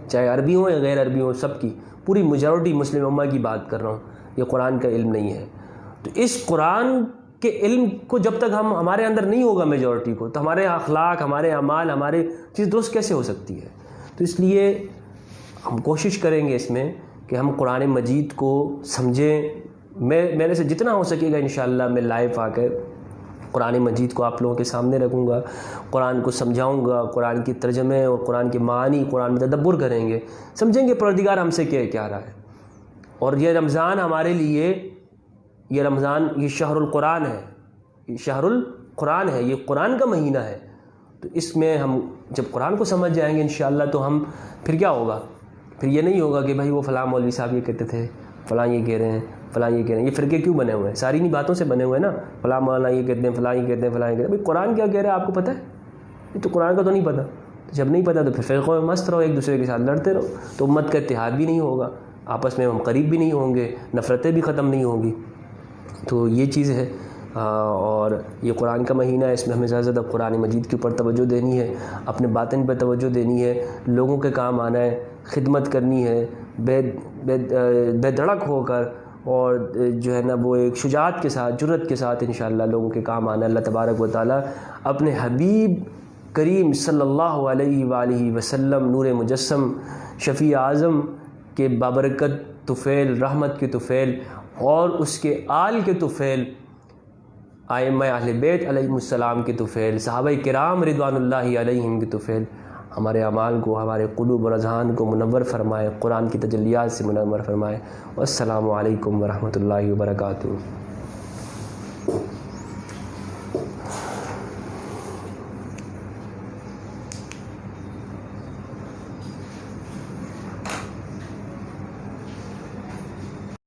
چاہے عربی ہوں یا غیر عربی ہوں، سب کی پوری میجورٹی مسلم امہ کی بات کر رہا ہوں. یہ قرآن کا علم نہیں ہے. تو اس قرآن کے علم کو جب تک ہمارے اندر نہیں ہوگا میجورٹی کو، تو ہمارے اخلاق، ہمارے اعمال، ہمارے چیز درست کیسے ہو سکتی ہے. تو اس لیے ہم کوشش کریں گے اس میں کہ ہم قرآن مجید کو سمجھیں. میرے سے جتنا ہو سکے گا انشاءاللہ میں لائیو آ کر قرآن مجید کو آپ لوگوں کے سامنے رکھوں گا، قرآن کو سمجھاؤں گا، قرآن کے ترجمے اور قرآن کے معانی، قرآن میں تدبر کریں گے، سمجھیں گے پروردگار ہم سے کیا رہا ہے. اور یہ رمضان ہمارے لیے، یہ رمضان یہ شہر القرآن ہے، یہ قرآن کا مہینہ ہے. تو اس میں ہم جب قرآن کو سمجھ جائیں گے انشاءاللہ تو ہم پھر کیا ہوگا، پھر یہ نہیں ہوگا کہ بھائی وہ فلاں مولوی صاحب یہ کہتے تھے، فلاں یہ کہہ رہے ہیں، فلاں یہ کہہ رہے ہیں. یہ فرقے کیوں بنے ہوئے ہیں؟ ساری نہیں باتوں سے بنے ہوئے ہیں نا. فلاں مولانا یہ کہتے ہیں، فلاں یہ کہتے ہیں، فلاں یہ کہتے ہیں. بھائی قرآن کیا کہہ رہے ہیں آپ کو پتہ ہے؟ یہ تو قرآن کا تو نہیں پتہ. جب نہیں پتہ تو پھر فرقوں میں مست رہو، ایک دوسرے کے ساتھ لڑتے رہو، تو امت کا اتحاد بھی نہیں ہوگا، آپس میں ہم قریب بھی نہیں ہوں گے، نفرتیں بھی ختم نہیں ہوں گی. تو یہ چیز ہے. اور یہ قرآن کا مہینہ ہے، اس میں ہمیں زیادہ سے زیادہ قرآن مجید کے اوپر توجہ دینی ہے، اپنے باطن پہ توجہ دینی ہے، لوگوں کے کام آنا ہے، خدمت کرنی ہے، بے دھڑک ہو کر، اور جو ہے نا وہ ایک شجاعت کے ساتھ، جرأت کے ساتھ انشاءاللہ لوگوں کے کام آنا. اللہ تبارک و تعالیٰ اپنے حبیب کریم صلی اللہ علیہ وآلہ وسلم نور مجسم شفیع اعظم کے بابرکت طفیل، رحمت کے طفیل اور اس کے آل کے طفیل، ائمہ اہل بیت علیہم السلام کے طفیل، صحابہ کرام رضوان اللہ علیہم کے طفیل ہمارے اعمال کو، ہمارے قلوب اور اذہان کو منور فرمائے، قرآن کی تجلیات سے منور فرمائے. والسلام علیکم ورحمۃ اللہ وبرکاتہ.